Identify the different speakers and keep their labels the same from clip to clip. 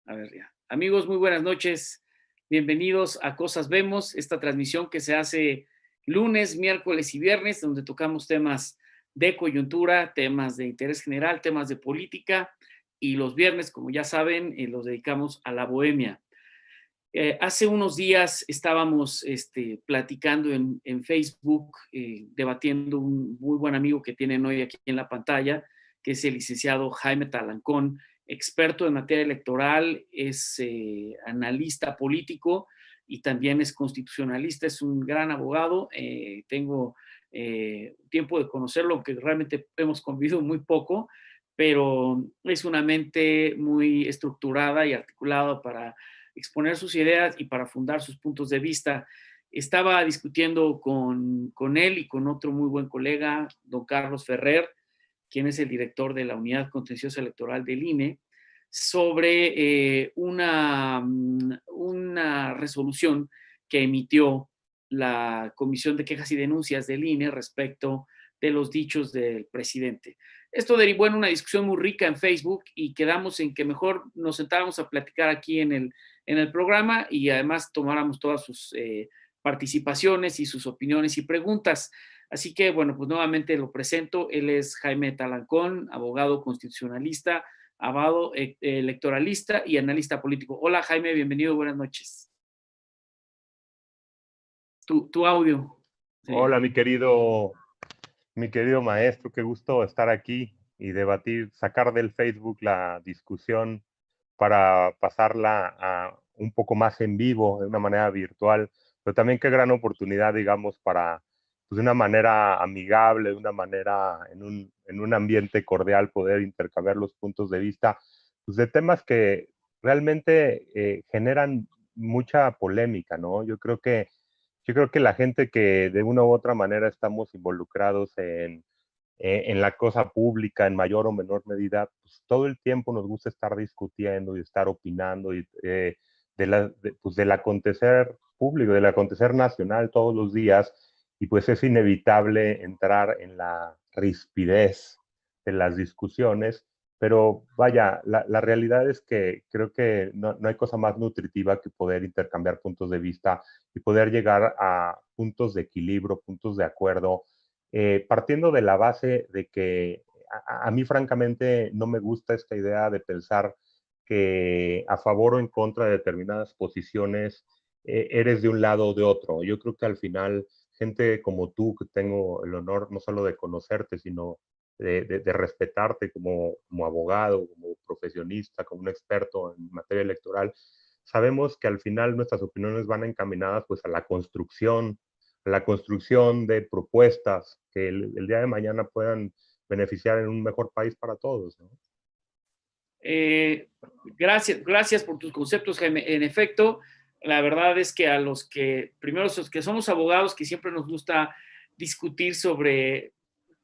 Speaker 1: A ver, ya. Amigos, muy buenas noches. Bienvenidos a Cosas Vemos, esta transmisión que se hace lunes, miércoles y viernes, donde tocamos temas de coyuntura, temas de interés general, temas de política, y los viernes, como ya saben, los dedicamos a la bohemia. Hace unos días estábamos platicando en Facebook, debatiendo un muy buen amigo que tienen hoy aquí en la pantalla, que es el licenciado Jaime Talancón, experto en materia electoral, es analista político y también es constitucionalista, es un gran abogado. Tengo tiempo de conocerlo, aunque realmente hemos convivido muy poco, pero es una mente muy estructurada y articulada para exponer sus ideas y para fundar sus puntos de vista. Estaba discutiendo con él y con otro muy buen colega, don Carlos Ferrer, quien es el director de la Unidad Contenciosa Electoral del INE, sobre una resolución que emitió la Comisión de Quejas y Denuncias del INE respecto de los dichos del presidente. Esto derivó en una discusión muy rica en Facebook y quedamos en que mejor nos sentáramos a platicar aquí en el programa y además tomáramos todas sus participaciones y sus opiniones y preguntas. Así que, bueno, pues nuevamente lo presento. Él es Jaime Talancón, abogado constitucionalista, abogado electoralista y analista político. Hola, Jaime, bienvenido, buenas noches. Tu audio.
Speaker 2: Hola, mi querido maestro, qué gusto estar aquí y debatir, sacar del Facebook la discusión para pasarla a un poco más en vivo, de una manera virtual, pero también qué gran oportunidad, digamos, para, pues, de una manera amigable, de una manera, en un ambiente cordial, poder intercambiar los puntos de vista, pues, de temas que realmente generan mucha polémica, ¿no? Yo creo que la gente que de una u otra manera estamos involucrados en la cosa pública en mayor o menor medida, pues todo el tiempo nos gusta estar discutiendo y estar opinando y, pues del acontecer público, del acontecer nacional todos los días, y pues es inevitable entrar en la rispidez de las discusiones, pero vaya, la realidad es que creo que no hay cosa más nutritiva que poder intercambiar puntos de vista y poder llegar a puntos de equilibrio, puntos de acuerdo, partiendo de la base de que a mí francamente no me gusta esta idea de pensar que a favor o en contra de determinadas posiciones eres de un lado o de otro. Yo creo que al final gente como tú, que tengo el honor no solo de conocerte, sino de respetarte como abogado, como profesionista, como un experto en materia electoral, sabemos que al final nuestras opiniones van encaminadas pues a la construcción de propuestas que el día de mañana puedan beneficiar en un mejor país para todos, ¿no?
Speaker 1: Gracias por tus conceptos, Jaime. En efecto, la verdad es que a los que, primero, los que somos abogados, que siempre nos gusta discutir sobre,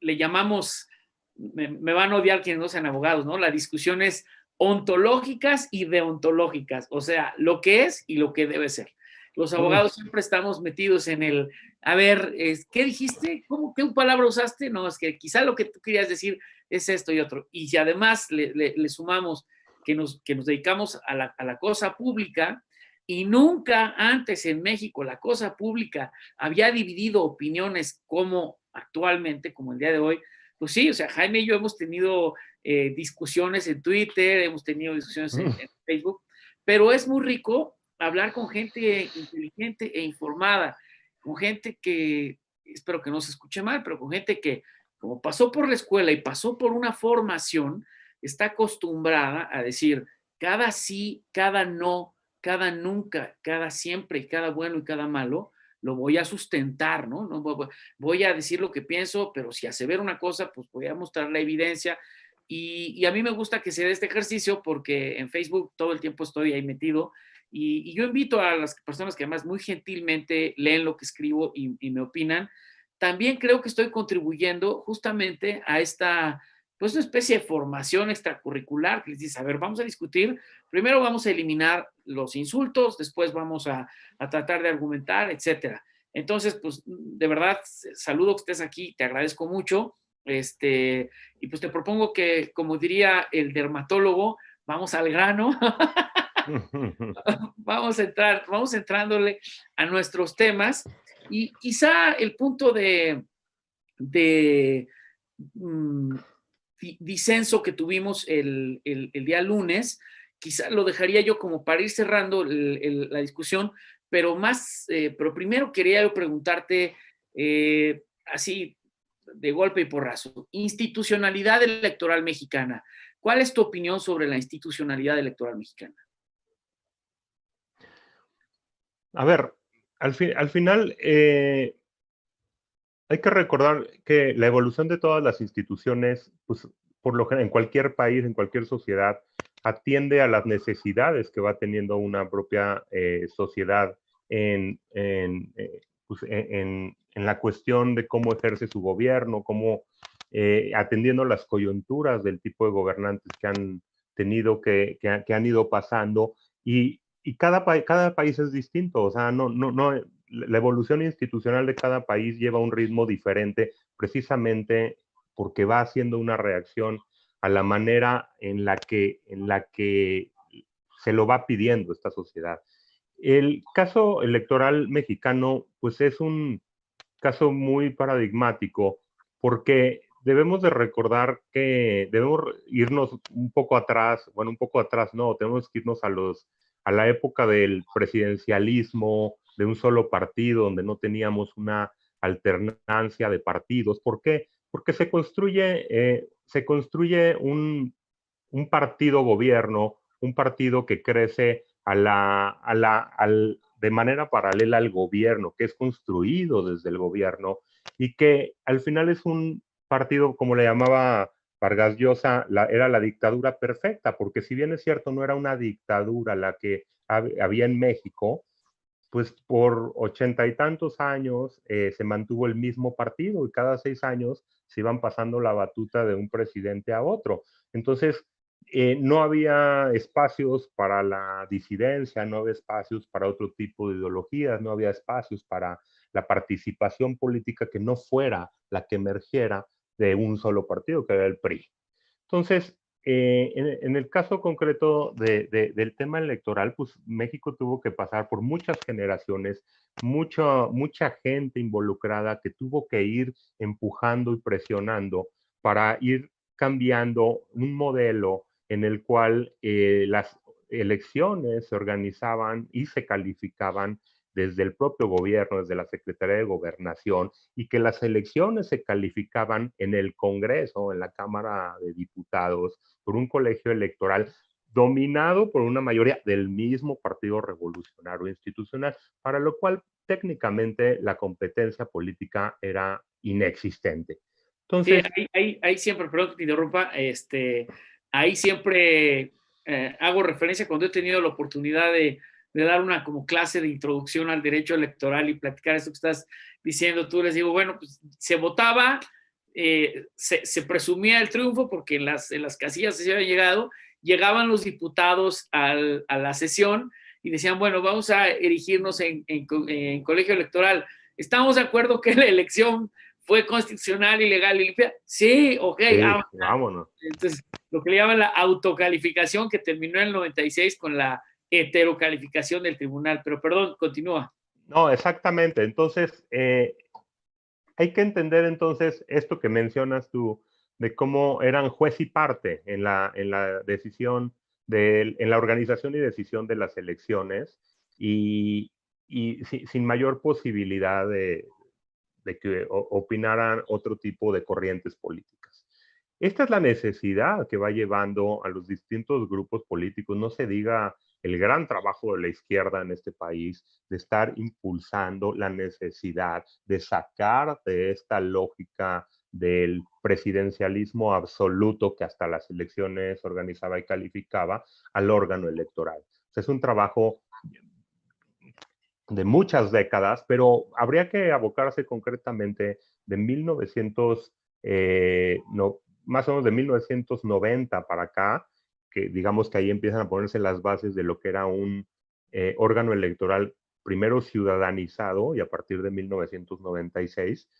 Speaker 1: le llamamos, me van a odiar quienes no sean abogados, ¿no? Las discusiones ontológicas y deontológicas, o sea, lo que es y lo que debe ser. Los abogados siempre estamos metidos en el, a ver, ¿qué dijiste? ¿Cómo? ¿Qué palabra usaste? No, es que quizá lo que tú querías decir es esto y otro. Y si además le sumamos que nos dedicamos a la cosa pública, y nunca antes en México la cosa pública había dividido opiniones como actualmente, como el día de hoy, pues sí, o sea, Jaime y yo hemos tenido discusiones en Twitter, hemos tenido discusiones en Facebook, pero es muy rico hablar con gente inteligente e informada, con gente que, espero que no se escuche mal, pero con gente que, como pasó por la escuela y pasó por una formación, está acostumbrada a decir cada sí, cada no, cada nunca, cada siempre y cada bueno y cada malo, lo voy a sustentar, ¿no? No voy a decir lo que pienso, pero si asevero una cosa, pues voy a mostrar la evidencia. Y a mí me gusta que se dé este ejercicio porque en Facebook todo el tiempo estoy ahí metido y yo invito a las personas que además muy gentilmente leen lo que escribo y me opinan. También creo que estoy contribuyendo justamente a esta, pues una especie de formación extracurricular que les dice, a ver, vamos a discutir, primero vamos a eliminar los insultos, después vamos a tratar de argumentar, etcétera. Entonces, pues, de verdad, saludo que estés aquí, te agradezco mucho, y pues te propongo que, como diría el dermatólogo, vamos al grano Vamos entrándole a nuestros temas y quizá el punto de disenso que tuvimos el día lunes, quizá lo dejaría yo como para ir cerrando la discusión, pero primero quería yo preguntarte así de golpe y porrazo, institucionalidad electoral mexicana. ¿Cuál es tu opinión sobre la institucionalidad electoral mexicana?
Speaker 2: A ver, al final hay que recordar que la evolución de todas las instituciones, pues por lo general, en cualquier país, en cualquier sociedad, atiende a las necesidades que va teniendo una propia sociedad pues, en la cuestión de cómo ejerce su gobierno, cómo atendiendo las coyunturas del tipo de gobernantes que han tenido, que han ido pasando, y cada país es distinto, o sea, no, la evolución institucional de cada país lleva un ritmo diferente, precisamente porque va haciendo una reacción a la manera en la que se lo va pidiendo esta sociedad. El caso electoral mexicano, pues es un caso muy paradigmático, porque debemos de recordar que debemos irnos un poco atrás, bueno, un poco atrás no, tenemos que irnos a la época del presidencialismo, de un solo partido, donde no teníamos una alternancia de partidos. ¿Por qué? Porque se construye un partido gobierno, un partido que crece de manera paralela al gobierno, que es construido desde el gobierno y que al final es un partido, como le llamaba Vargas Llosa, era la dictadura perfecta, porque si bien es cierto, no era una dictadura la que había en México, pues por 80 y tantos años se mantuvo el mismo partido y cada 6 años se iban pasando la batuta de un presidente a otro. Entonces, no había espacios para la disidencia, no había espacios para otro tipo de ideologías, no había espacios para la participación política que no fuera la que emergiera de un solo partido, que era el PRI. Entonces, en el caso concreto del tema electoral, pues México tuvo que pasar por muchas generaciones, mucha gente involucrada que tuvo que ir empujando y presionando para ir cambiando un modelo en el cual las elecciones se organizaban y se calificaban desde el propio gobierno, desde la Secretaría de Gobernación, y que las elecciones se calificaban en el Congreso, en la Cámara de Diputados, por un colegio electoral dominado por una mayoría del mismo Partido Revolucionario Institucional, para lo cual técnicamente la competencia política era inexistente.
Speaker 1: Sí,
Speaker 2: Entonces,
Speaker 1: ahí siempre, perdón que te interrumpa, ahí siempre hago referencia cuando he tenido la oportunidad de dar una como clase de introducción al derecho electoral y platicar esto que estás diciendo tú, les digo, bueno, pues se votaba, se presumía el triunfo porque en las casillas se había llegado, llegaban los diputados a la sesión y decían, bueno, vamos a erigirnos en colegio electoral. ¿Estamos de acuerdo que la elección fue constitucional y legal y limpia? Sí, ok,
Speaker 2: sí, vámonos.
Speaker 1: entonces lo que le llaman la autocalificación que terminó en el 96 con la heterocalificación del tribunal, pero perdón, continúa.
Speaker 2: No, exactamente. Entonces, hay que entender entonces esto que mencionas tú, de cómo eran juez y parte en la decisión, en la organización y decisión de las elecciones y sin mayor posibilidad de que opinaran otro tipo de corrientes políticas. Esta es la necesidad que va llevando a los distintos grupos políticos, no se diga el gran trabajo de la izquierda en este país, de estar impulsando la necesidad de sacar de esta lógica del presidencialismo absoluto que hasta las elecciones organizaba y calificaba al órgano electoral. O sea, es un trabajo de muchas décadas, pero habría que abocarse concretamente de 1900, no, más o menos de 1990 para acá, que digamos que ahí empiezan a ponerse las bases de lo que era un órgano electoral primero ciudadanizado y a partir de 1996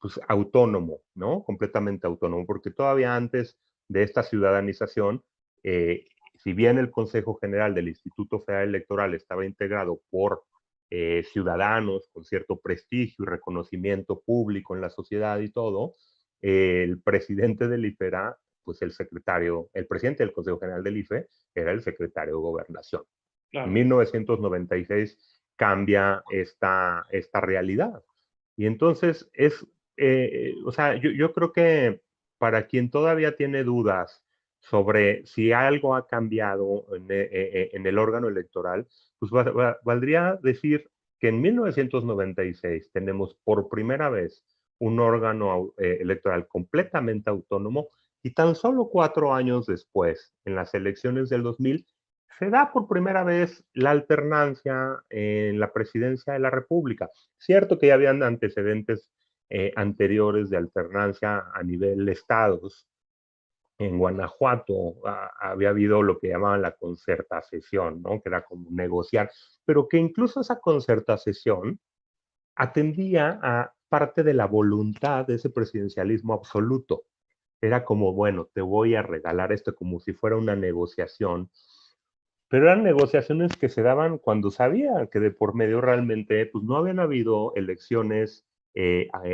Speaker 2: pues, autónomo, ¿no? Completamente autónomo, porque todavía antes de esta ciudadanización si bien el Consejo General del Instituto Federal Electoral estaba integrado por ciudadanos con cierto prestigio y reconocimiento público en la sociedad y todo, el presidente del IFE era, pues, el presidente del Consejo General del IFE era el secretario de Gobernación. Claro. En 1996 cambia esta realidad. Y entonces o sea, yo creo que para quien todavía tiene dudas sobre si algo ha cambiado en el órgano electoral, pues valdría decir que en 1996 tenemos por primera vez un órgano electoral completamente autónomo y tan solo 4 años después, en las elecciones del 2000, se da por primera vez la alternancia en la presidencia de la República. Cierto que ya habían antecedentes anteriores de alternancia a nivel de estados. En Guanajuato había habido lo que llamaban la concertación, ¿no? Que era como negociar, pero que incluso esa concertación atendía a parte de la voluntad de ese presidencialismo absoluto. Era como, bueno, te voy a regalar esto como si fuera una negociación, pero eran negociaciones que se daban cuando sabían que de por medio realmente pues, no habían habido elecciones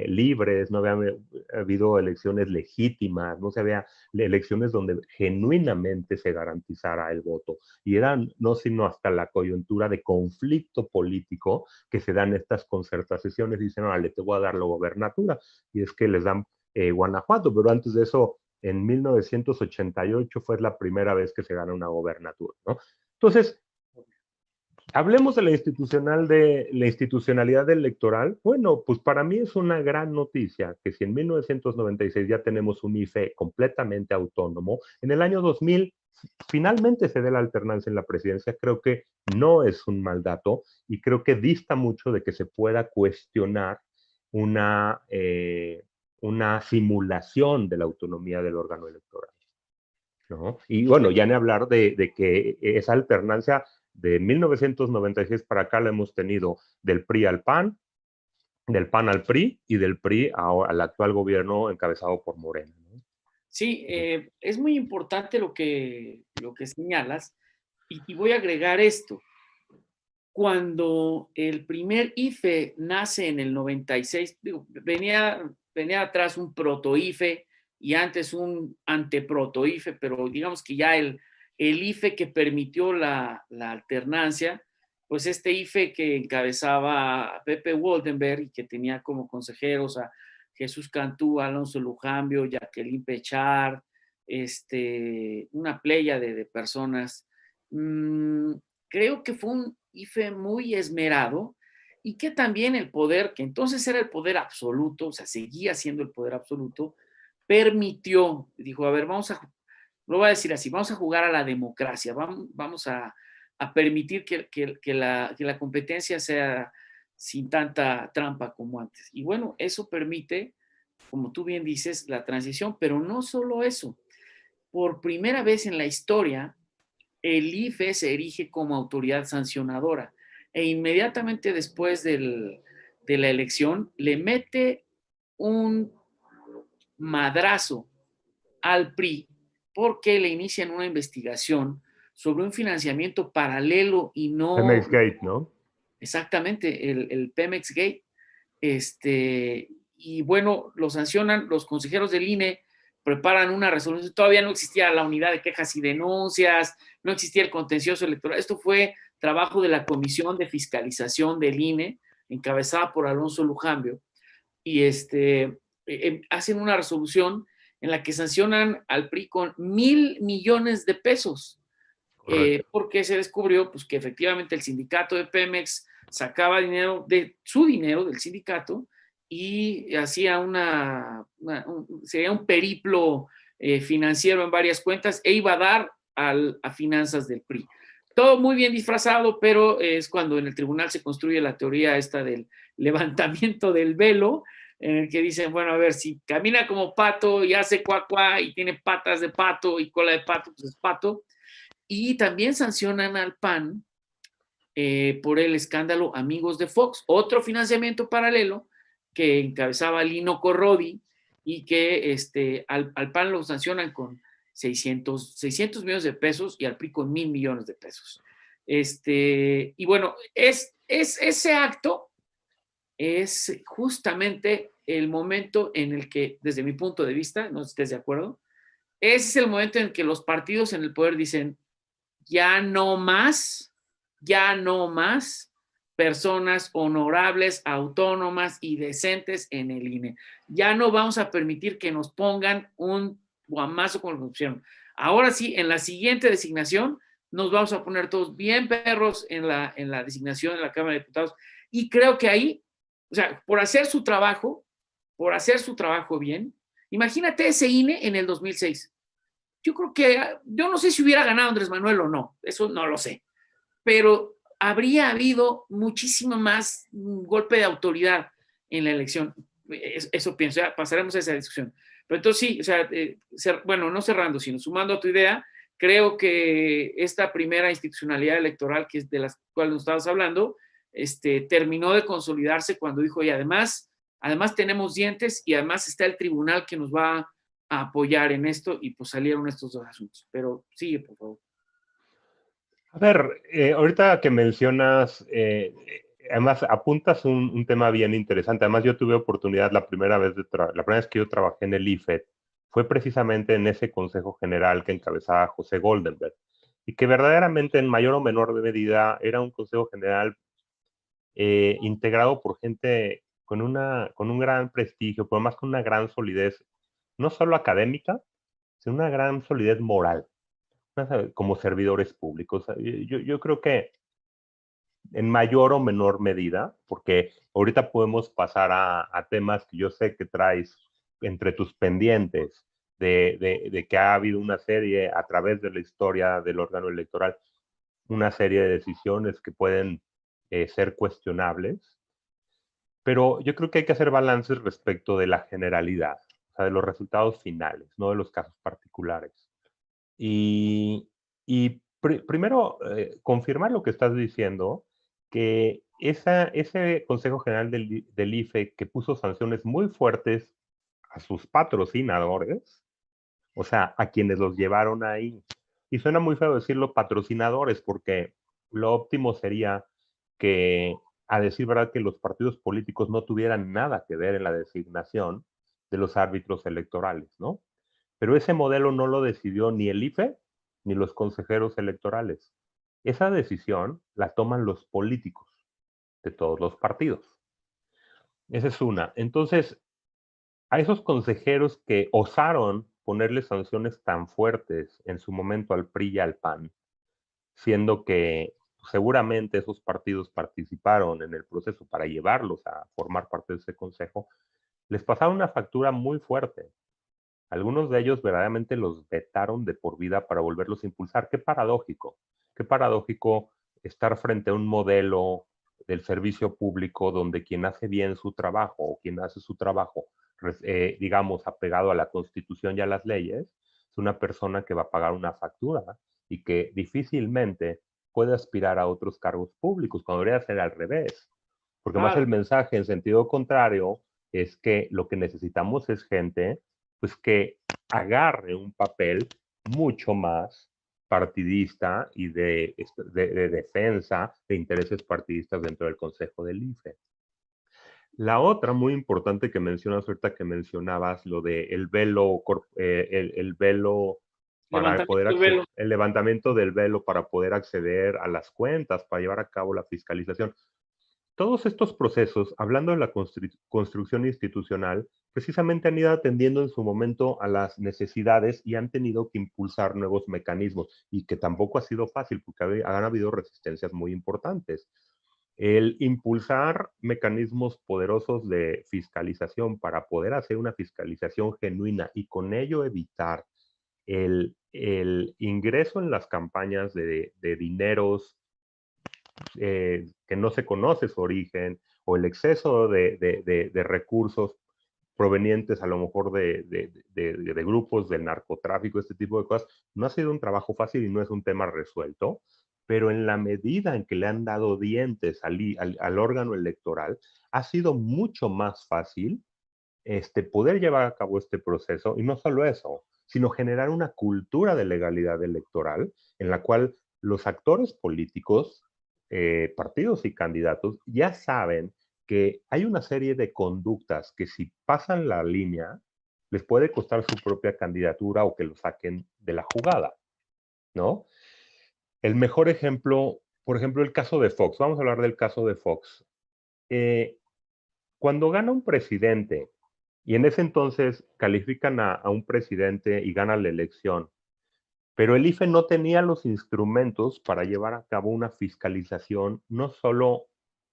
Speaker 2: libres, no había habido elecciones legítimas, no se había elecciones donde genuinamente se garantizara el voto. Y eran no sino hasta la coyuntura de conflicto político que se dan estas concertaciones y dicen, órale, te voy a dar la gobernatura. Y es que les dan Guanajuato, pero antes de eso, en 1988 fue la primera vez que se gana una gobernatura, ¿no? Entonces, hablemos de la institucionalidad electoral. Bueno, pues para mí es una gran noticia que si en 1996 ya tenemos un IFE completamente autónomo, en el año 2000 finalmente se dé la alternancia en la presidencia, creo que no es un mal dato y creo que dista mucho de que se pueda cuestionar una simulación de la autonomía del órgano electoral, ¿no? Y bueno, ya ni hablar de que esa alternancia de 1996 para acá la hemos tenido del PRI al PAN, del PAN al PRI y del PRI al actual gobierno encabezado por Morena, ¿no?
Speaker 1: Sí, es muy importante lo que señalas y voy a agregar esto. Cuando el primer IFE nace en el 96, digo, venía atrás un proto-IFE y antes un anteproto-IFE, pero digamos que ya el IFE que permitió la alternancia, pues este IFE que encabezaba a Pepe Woldenberg y que tenía como consejeros a Jesús Cantú, Alonso Lujambio, Jacqueline Pechard, una playa de personas. Creo que fue un IFE muy esmerado y que también el poder, que entonces era el poder absoluto, o sea, seguía siendo el poder absoluto, permitió, dijo, a ver, lo voy a decir así, vamos a jugar a la democracia, vamos a permitir que la competencia sea sin tanta trampa como antes. Y bueno, eso permite, como tú bien dices, la transición, pero no solo eso. Por primera vez en la historia, el IFE se erige como autoridad sancionadora e inmediatamente después de la elección le mete un madrazo al PRI porque le inician una investigación sobre un financiamiento paralelo y no...
Speaker 2: Pemex Gate, ¿no?
Speaker 1: Exactamente, el Pemex Gate. Y bueno, lo sancionan, los consejeros del INE preparan una resolución, todavía no existía la unidad de quejas y denuncias, no existía el contencioso electoral, esto fue trabajo de la Comisión de Fiscalización del INE, encabezada por Alonso Lujambio, y hacen una resolución en la que sancionan al PRI con 1,000 millones de pesos, porque se descubrió pues, que efectivamente el sindicato de Pemex sacaba dinero de su dinero del sindicato y hacía sería un periplo financiero en varias cuentas e iba a dar a finanzas del PRI. Todo muy bien disfrazado, pero es cuando en el tribunal se construye la teoría esta del levantamiento del velo, en el que dicen, bueno, a ver, si camina como pato y hace cuá cuá y tiene patas de pato y cola de pato, pues es pato. Y también sancionan al PAN por el escándalo Amigos de Fox, otro financiamiento paralelo que encabezaba Lino Corrodi y que al PAN lo sancionan con 600 millones de pesos y al PRI con 1,000 millones de pesos. Y bueno, ese acto es justamente el momento en el que, desde mi punto de vista, no sé si estés de acuerdo, ese es el momento en que los partidos en el poder dicen, ya no más, ya no más personas honorables, autónomas y decentes en el INE. Ya no vamos a permitir que nos pongan un guamazo con la corrupción. Ahora sí, en la siguiente designación, nos vamos a poner todos bien perros en la designación en la Cámara de Diputados. Y creo que ahí, o sea, por hacer su trabajo bien, imagínate ese INE en el 2006. Yo creo que, yo no sé si hubiera ganado Andrés Manuel o no, eso no lo sé, pero habría habido muchísimo más golpe de autoridad en la elección. Eso pienso, ya pasaremos a esa discusión. Pero entonces sí, o sea, bueno, no cerrando, sino sumando a tu idea, creo que esta primera institucionalidad electoral, que es de la cual nos estabas hablando, terminó de consolidarse cuando dijo, y además tenemos dientes y además está el tribunal que nos va a apoyar en esto, y pues salieron estos dos asuntos. Pero sigue, por favor.
Speaker 2: A ver, ahorita que mencionas, además apuntas un tema bien interesante. Además, yo tuve oportunidad la primera vez que yo trabajé en el IFED, fue precisamente en ese Consejo General que encabezaba José Goldenberg, y que verdaderamente en mayor o menor medida era un Consejo General integrado por gente con un gran prestigio, pero más con una gran solidez, no solo académica, sino una gran solidez moral, como servidores públicos. Yo creo que en mayor o menor medida, porque ahorita podemos pasar a temas que yo sé que traes entre tus pendientes, de que ha habido una serie a través de la historia del órgano electoral, una serie de decisiones que pueden ser cuestionables, pero yo creo que hay que hacer balances respecto de la generalidad, o sea, de los resultados finales, no de los casos particulares. Y primero, confirmar lo que estás diciendo, que ese Consejo General del IFE que puso sanciones muy fuertes a sus patrocinadores, o sea, a quienes los llevaron ahí. Y suena muy feo decirlo patrocinadores, porque lo óptimo sería que, a decir verdad, que los partidos políticos no tuvieran nada que ver en la designación de los árbitros electorales, ¿no? Pero ese modelo no lo decidió ni el IFE ni los consejeros electorales. Esa decisión la toman los políticos de todos los partidos. Esa es una. Entonces, a esos consejeros que osaron ponerle sanciones tan fuertes en su momento al PRI y al PAN, siendo que seguramente esos partidos participaron en el proceso para llevarlos a formar parte de ese consejo, les pasaron una factura muy fuerte. Algunos de ellos verdaderamente los vetaron de por vida para volverlos a impulsar. Qué paradójico estar frente a un modelo del servicio público donde quien hace bien su trabajo o quien hace su trabajo, digamos, apegado a la Constitución y a las leyes, es una persona que va a pagar una factura y que difícilmente puede aspirar a otros cargos públicos, cuando debería ser al revés. Porque más el mensaje en sentido contrario es que lo que necesitamos es gente pues que agarre un papel mucho más partidista y de defensa de intereses partidistas dentro del Consejo del IFE. La otra muy importante que mencionas ahorita, que mencionabas lo de el velo para poder acceder, el levantamiento del velo para poder acceder a las cuentas, para llevar a cabo la fiscalización. Todos estos procesos, hablando de la construcción institucional, precisamente han ido atendiendo en su momento a las necesidades y han tenido que impulsar nuevos mecanismos, y que tampoco ha sido fácil porque han habido resistencias muy importantes. El impulsar mecanismos poderosos de fiscalización para poder hacer una fiscalización genuina y con ello evitar el ingreso en las campañas de dineros que no se conoce su origen, o el exceso de recursos provenientes a lo mejor de grupos del narcotráfico, este tipo de cosas, no ha sido un trabajo fácil y no es un tema resuelto, pero en la medida en que le han dado dientes al órgano electoral, ha sido mucho más fácil poder llevar a cabo este proceso, y no solo eso, sino generar una cultura de legalidad electoral en la cual los actores políticos, partidos y candidatos ya saben que hay una serie de conductas que si pasan la línea les puede costar su propia candidatura o que lo saquen de la jugada, ¿no? El mejor ejemplo, por ejemplo, el caso de Fox. Vamos a hablar del caso de Fox. Cuando gana un presidente, y en ese entonces califican a un presidente y gana la elección, pero el IFE no tenía los instrumentos para llevar a cabo una fiscalización no solo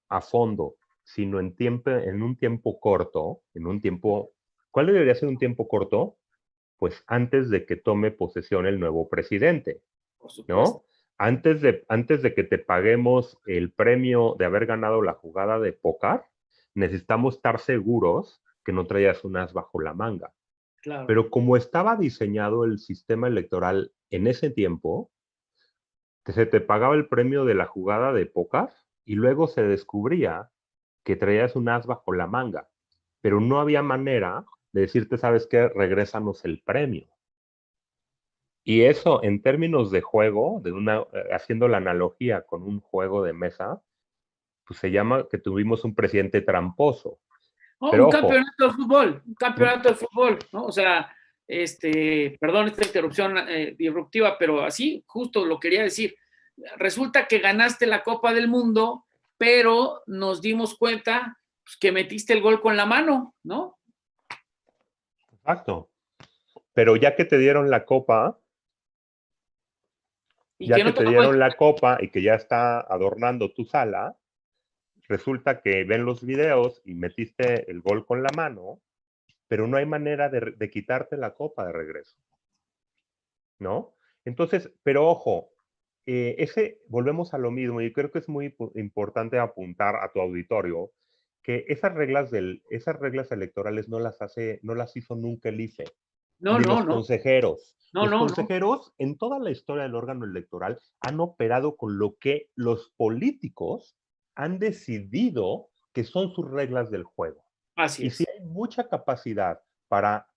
Speaker 2: a fondo, sino en un tiempo corto, ¿cuál debería ser un tiempo corto? Pues antes de que tome posesión el nuevo presidente,
Speaker 1: Por supuesto.
Speaker 2: ¿no? Antes de que te paguemos el premio de haber ganado la jugada de póker, necesitamos estar seguros que no traías un as bajo la manga.
Speaker 1: Claro.
Speaker 2: Pero como estaba diseñado el sistema electoral en ese tiempo, se te pagaba el premio de la jugada de póker y luego se descubría que traías un as bajo la manga, pero no había manera de decirte, ¿sabes qué? Regrésanos el premio. Y eso, en términos de juego, haciendo la analogía con un juego de mesa, pues se llama que tuvimos un presidente tramposo.
Speaker 1: Oh,
Speaker 2: Pero ojo,
Speaker 1: un campeonato de fútbol, ¿no? O sea, perdón esta interrupción disruptiva, pero así justo lo quería decir. Resulta que ganaste la Copa del Mundo, pero nos dimos cuenta pues, que metiste el gol con la mano, ¿no?
Speaker 2: exacto. Pero ya que te dieron la copa,
Speaker 1: Y
Speaker 2: ya
Speaker 1: que
Speaker 2: que
Speaker 1: no te
Speaker 2: te
Speaker 1: lo
Speaker 2: dieron la copa y que ya está adornando tu sala, resulta que ven los videos y metiste el gol con la mano, pero no hay manera de quitarte la copa de regreso, ¿no? Entonces, pero ojo, volvemos a lo mismo y creo que es muy importante apuntar a tu auditorio que esas reglas electorales no las hizo nunca el IFE,
Speaker 1: No,
Speaker 2: ni
Speaker 1: no,
Speaker 2: los
Speaker 1: no,
Speaker 2: consejeros.
Speaker 1: no,
Speaker 2: Los
Speaker 1: no, no.
Speaker 2: consejeros en toda la historia del órgano electoral han operado con lo que los políticos han decidido que son sus reglas del juego.
Speaker 1: Así
Speaker 2: Y si
Speaker 1: es.
Speaker 2: hay mucha capacidad para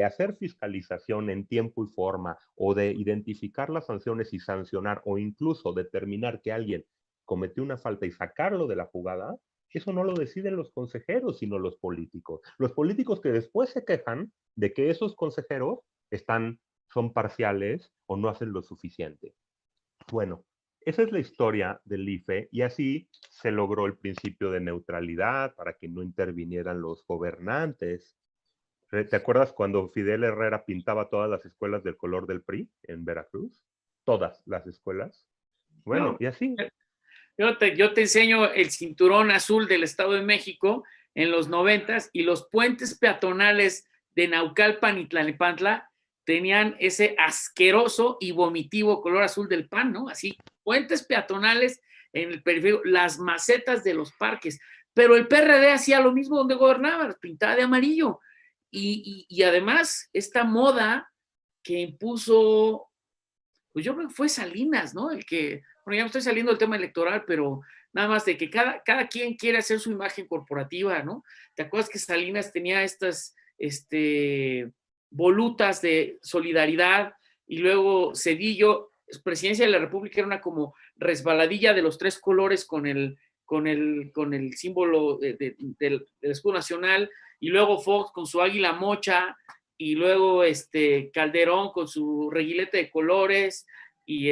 Speaker 2: hacer fiscalización en tiempo y forma o de identificar las sanciones y sancionar o incluso determinar que alguien cometió una falta y sacarlo de la jugada, eso no lo deciden los consejeros, sino los políticos. Los políticos que después se quejan de que esos consejeros son parciales o no hacen lo suficiente. Bueno, esa es la historia del IFE y así se logró el principio de neutralidad para que no intervinieran los gobernantes. ¿Te acuerdas cuando Fidel Herrera pintaba todas las escuelas del color del PRI en Veracruz? Todas las escuelas. Bueno,
Speaker 1: Yo,
Speaker 2: y así.
Speaker 1: yo te enseño el cinturón azul del Estado de México en los 90s y los puentes peatonales de Naucalpan y Tlalnepantla tenían ese asqueroso y vomitivo color azul del pan, ¿no? Así, puentes peatonales en el periférico, las macetas de los parques. Pero el PRD hacía lo mismo donde gobernaba, las pintaba de amarillo. Y además, esta moda que impuso, pues yo creo que fue Salinas, ¿no? El que, bueno, ya me estoy saliendo del tema electoral, pero nada más de que cada quien quiere hacer su imagen corporativa, ¿no? ¿Te acuerdas que Salinas tenía estas volutas de solidaridad y luego Cedillo, presidencia de la República, era una como resbaladilla de los tres colores con el símbolo del escudo nacional, y luego Fox con su águila mocha, y luego Calderón con su reguilete de colores, y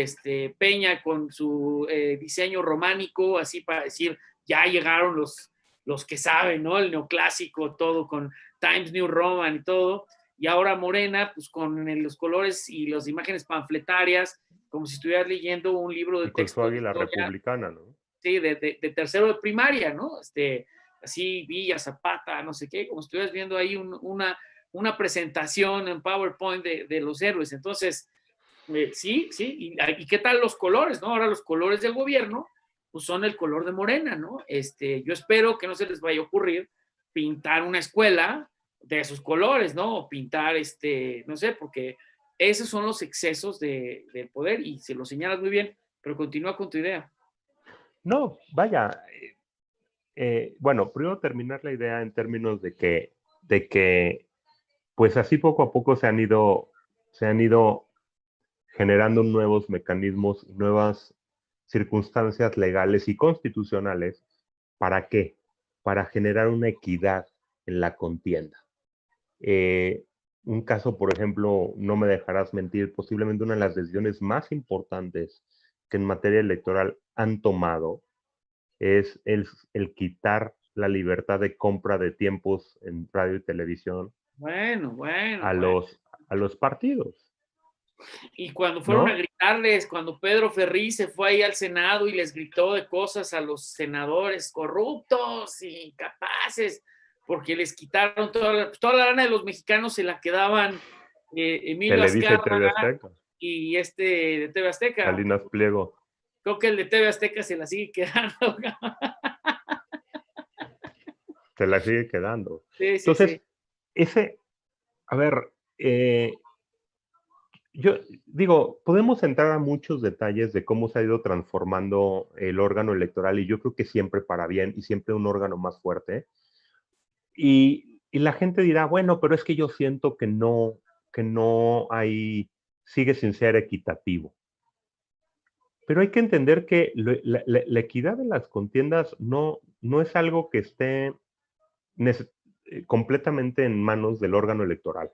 Speaker 1: Peña con su diseño románico, así para decir, ya llegaron los que saben, ¿no? El neoclásico, todo con Times New Roman y todo. Y ahora Morena, pues con los colores y las imágenes panfletarias, como si estuvieras leyendo un libro de
Speaker 2: Y con su
Speaker 1: texto de
Speaker 2: águila
Speaker 1: historia,
Speaker 2: republicana, ¿no?
Speaker 1: sí, de tercero de primaria, ¿no? Así, Villa, Zapata, no sé qué, como si estuvieras viendo ahí una presentación en PowerPoint de los héroes. Entonces, sí, sí, y qué tal los colores, ¿no? Ahora los colores del gobierno, pues son el color de Morena, ¿no? Yo espero que no se les vaya a ocurrir pintar una escuela de sus colores, ¿no? O pintar, no sé, porque esos son los excesos de poder y se lo señalas muy bien, pero continúa con tu idea.
Speaker 2: No, vaya. Bueno, primero terminar la idea en términos de que de que, pues así poco a poco se han ido generando nuevos mecanismos, nuevas circunstancias legales y constitucionales. ¿Para qué? Para generar una equidad en la contienda. Eh, un caso, por ejemplo, no me dejarás mentir, posiblemente una de las decisiones más importantes que en materia electoral han tomado es el quitar la libertad de compra de tiempos en radio y televisión
Speaker 1: Bueno, bueno,
Speaker 2: a
Speaker 1: bueno.
Speaker 2: los partidos,
Speaker 1: Y cuando fueron a
Speaker 2: ¿no?
Speaker 1: gritarles, cuando Pedro Ferrí se fue ahí al Senado y les gritó de cosas a los senadores corruptos y incapaces, porque les quitaron toda la lana de los mexicanos, se la quedaban Emilio
Speaker 2: Televisa y TV
Speaker 1: Azcárraga
Speaker 2: Azteca,
Speaker 1: y este de TV Azteca.
Speaker 2: Salinas Pliego,
Speaker 1: Creo que el de TV Azteca se la sigue quedando.
Speaker 2: se la sigue quedando.
Speaker 1: Sí, sí,
Speaker 2: Entonces,
Speaker 1: sí.
Speaker 2: ese, a ver, yo digo, podemos entrar a muchos detalles de cómo se ha ido transformando el órgano electoral y yo creo que siempre para bien y siempre un órgano más fuerte. Y la gente dirá, bueno, pero es que yo siento que no hay, sigue sin ser equitativo. Pero hay que entender que la equidad de las contiendas no es algo que esté completamente en manos del órgano electoral.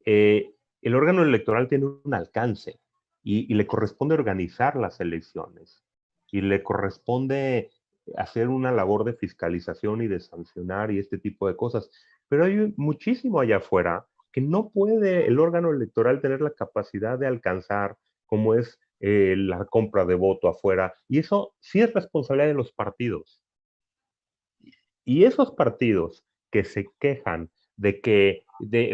Speaker 2: El órgano electoral tiene un alcance y le corresponde organizar las elecciones y le corresponde hacer una labor de fiscalización y de sancionar y este tipo de cosas. Pero hay muchísimo allá afuera que no puede el órgano electoral tener la capacidad de alcanzar, como es la compra de voto afuera. Y eso sí es responsabilidad de los partidos. Y esos partidos que se quejan de que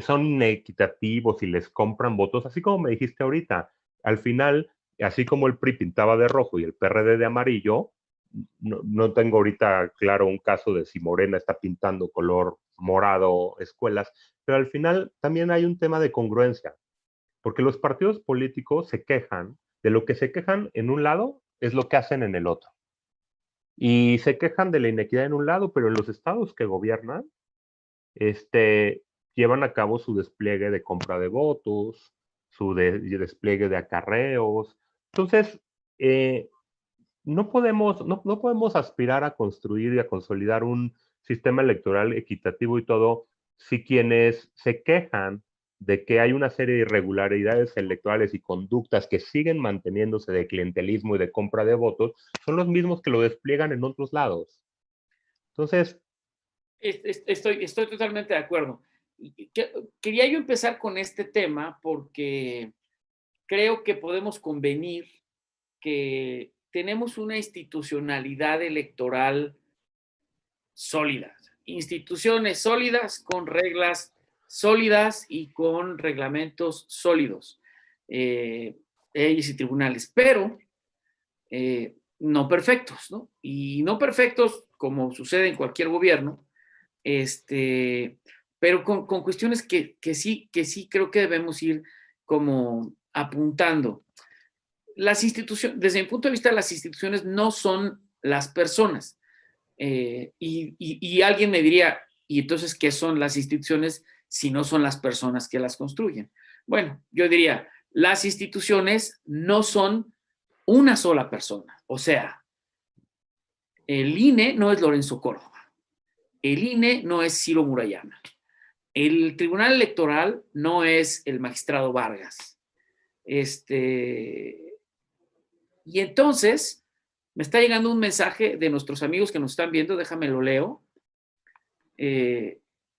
Speaker 2: son inequitativos y les compran votos, así como me dijiste ahorita, al final, así como el PRI pintaba de rojo y el PRD de amarillo, no tengo ahorita claro un caso de si Morena está pintando color morado escuelas, pero al final también hay un tema de congruencia, porque los partidos políticos se quejan de lo que se quejan en un lado es lo que hacen en el otro. Y se quejan de la inequidad en un lado, pero en los estados que gobiernan, llevan a cabo su despliegue de compra de votos, su despliegue de acarreos. Entonces, eh, no podemos aspirar a construir y a consolidar un sistema electoral equitativo y todo si quienes se quejan de que hay una serie de irregularidades electorales y conductas que siguen manteniéndose de clientelismo y de compra de votos, son los mismos que lo despliegan en otros lados. Entonces,
Speaker 1: Estoy totalmente de acuerdo. Quería yo empezar con este tema porque creo que podemos convenir que tenemos una institucionalidad electoral sólida, instituciones sólidas con reglas sólidas y con reglamentos sólidos, leyes y tribunales, pero no perfectos, ¿no? Y no perfectos como sucede en cualquier gobierno, pero con cuestiones que sí creo que debemos ir como apuntando. Las instituciones, desde mi punto de vista, las instituciones no son las personas. Y alguien me diría, ¿y entonces qué son las instituciones si no son las personas que las construyen? Bueno, yo diría, las instituciones no son una sola persona. O sea, el INE no es Lorenzo Córdoba, el INE no es Ciro Murayama, el Tribunal Electoral no es el magistrado Vargas. Y entonces me está llegando un mensaje de nuestros amigos que nos están viendo, déjame lo leo.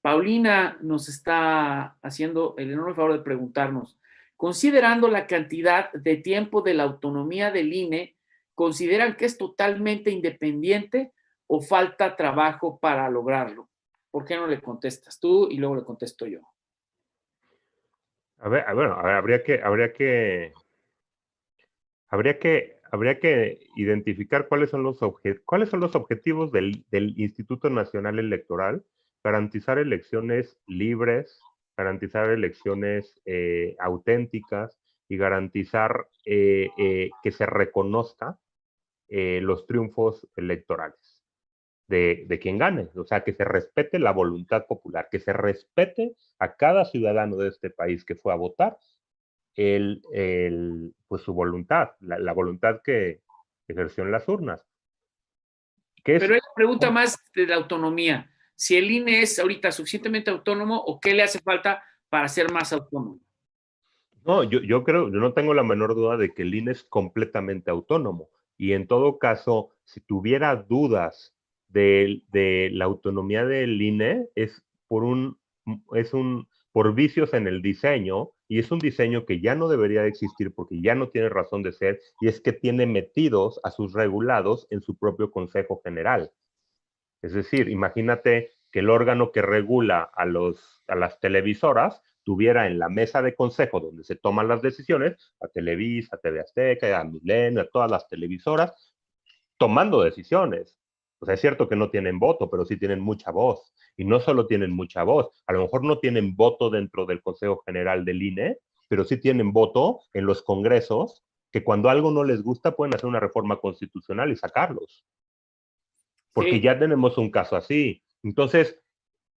Speaker 1: Paulina nos está haciendo el enorme favor de preguntarnos, considerando la cantidad de tiempo de la autonomía del INE, ¿consideran que es totalmente independiente o falta trabajo para lograrlo? ¿Por qué no le contestas tú y luego le contesto yo?
Speaker 2: bueno, habría que identificar cuáles son los objetivos del Instituto Nacional Electoral, garantizar elecciones libres, garantizar elecciones auténticas y garantizar que se reconozca los triunfos electorales. de quien gane. O sea, que se respete la voluntad popular, que se respete a cada ciudadano de este país que fue a votar pues su voluntad, la voluntad que ejerció en las urnas.
Speaker 1: Pero ella pregunta más de la autonomía. Si el INE es ahorita suficientemente autónomo o qué le hace falta para ser más autónomo.
Speaker 2: No, yo creo, yo no tengo la menor duda de que el INE es completamente autónomo. Y en todo caso, si tuviera dudas de la autonomía del INE, es por vicios en el diseño, y es un diseño que ya no debería de existir porque ya no tiene razón de ser, y es que tiene metidos a sus regulados en su propio Consejo General. Es decir, imagínate que el órgano que regula a las televisoras tuviera en la mesa de consejo donde se toman las decisiones a Televisa, a TV Azteca, a Milenio, a todas las televisoras, tomando decisiones. O sea, es cierto que no tienen voto, pero sí tienen mucha voz. Y no solo tienen mucha voz, a lo mejor no tienen voto dentro del Consejo General del INE, pero sí tienen voto en los congresos, que cuando algo no les gusta pueden hacer una reforma constitucional y sacarlos. Porque
Speaker 1: Sí.
Speaker 2: ya tenemos un caso así. Entonces,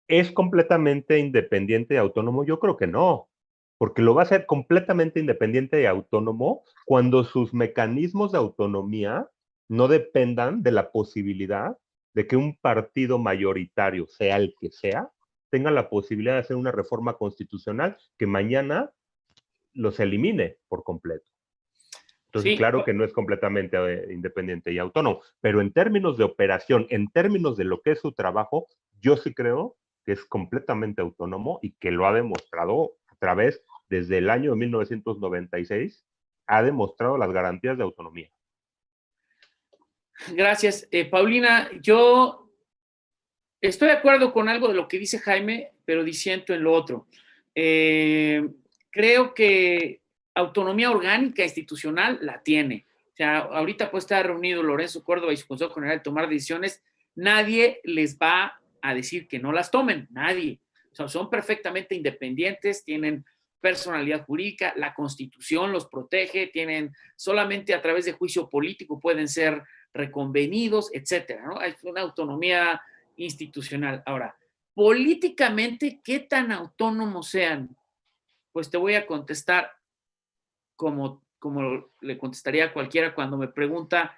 Speaker 2: ¿es completamente independiente y autónomo? Yo creo que no, porque lo va a ser completamente independiente y autónomo cuando sus mecanismos de autonomía no dependan de la posibilidad de que un partido mayoritario, sea el que sea, tenga la posibilidad de hacer una reforma constitucional que mañana los elimine por completo. Entonces,
Speaker 1: Sí.
Speaker 2: claro que no es completamente independiente y autónomo, pero en términos de operación, en términos de lo que es su trabajo, yo sí creo que es completamente autónomo y que lo ha demostrado a través, desde el año 1996, ha demostrado las garantías de autonomía.
Speaker 1: Gracias. Paulina, yo estoy de acuerdo con algo de lo que dice Jaime, pero disiento en lo otro. Creo que autonomía orgánica institucional la tiene. O sea, ahorita puede estar reunido Lorenzo Córdoba y su Consejo General de tomar decisiones. Nadie les va a decir que no las tomen, nadie. O sea, son perfectamente independientes, tienen personalidad jurídica, la Constitución los protege, tienen solamente a través de juicio político pueden ser reconvenidos, etcétera, ¿no? Hay una autonomía institucional. Ahora, políticamente, ¿qué tan autónomos sean? Pues te voy a contestar como le contestaría a cualquiera cuando me pregunta,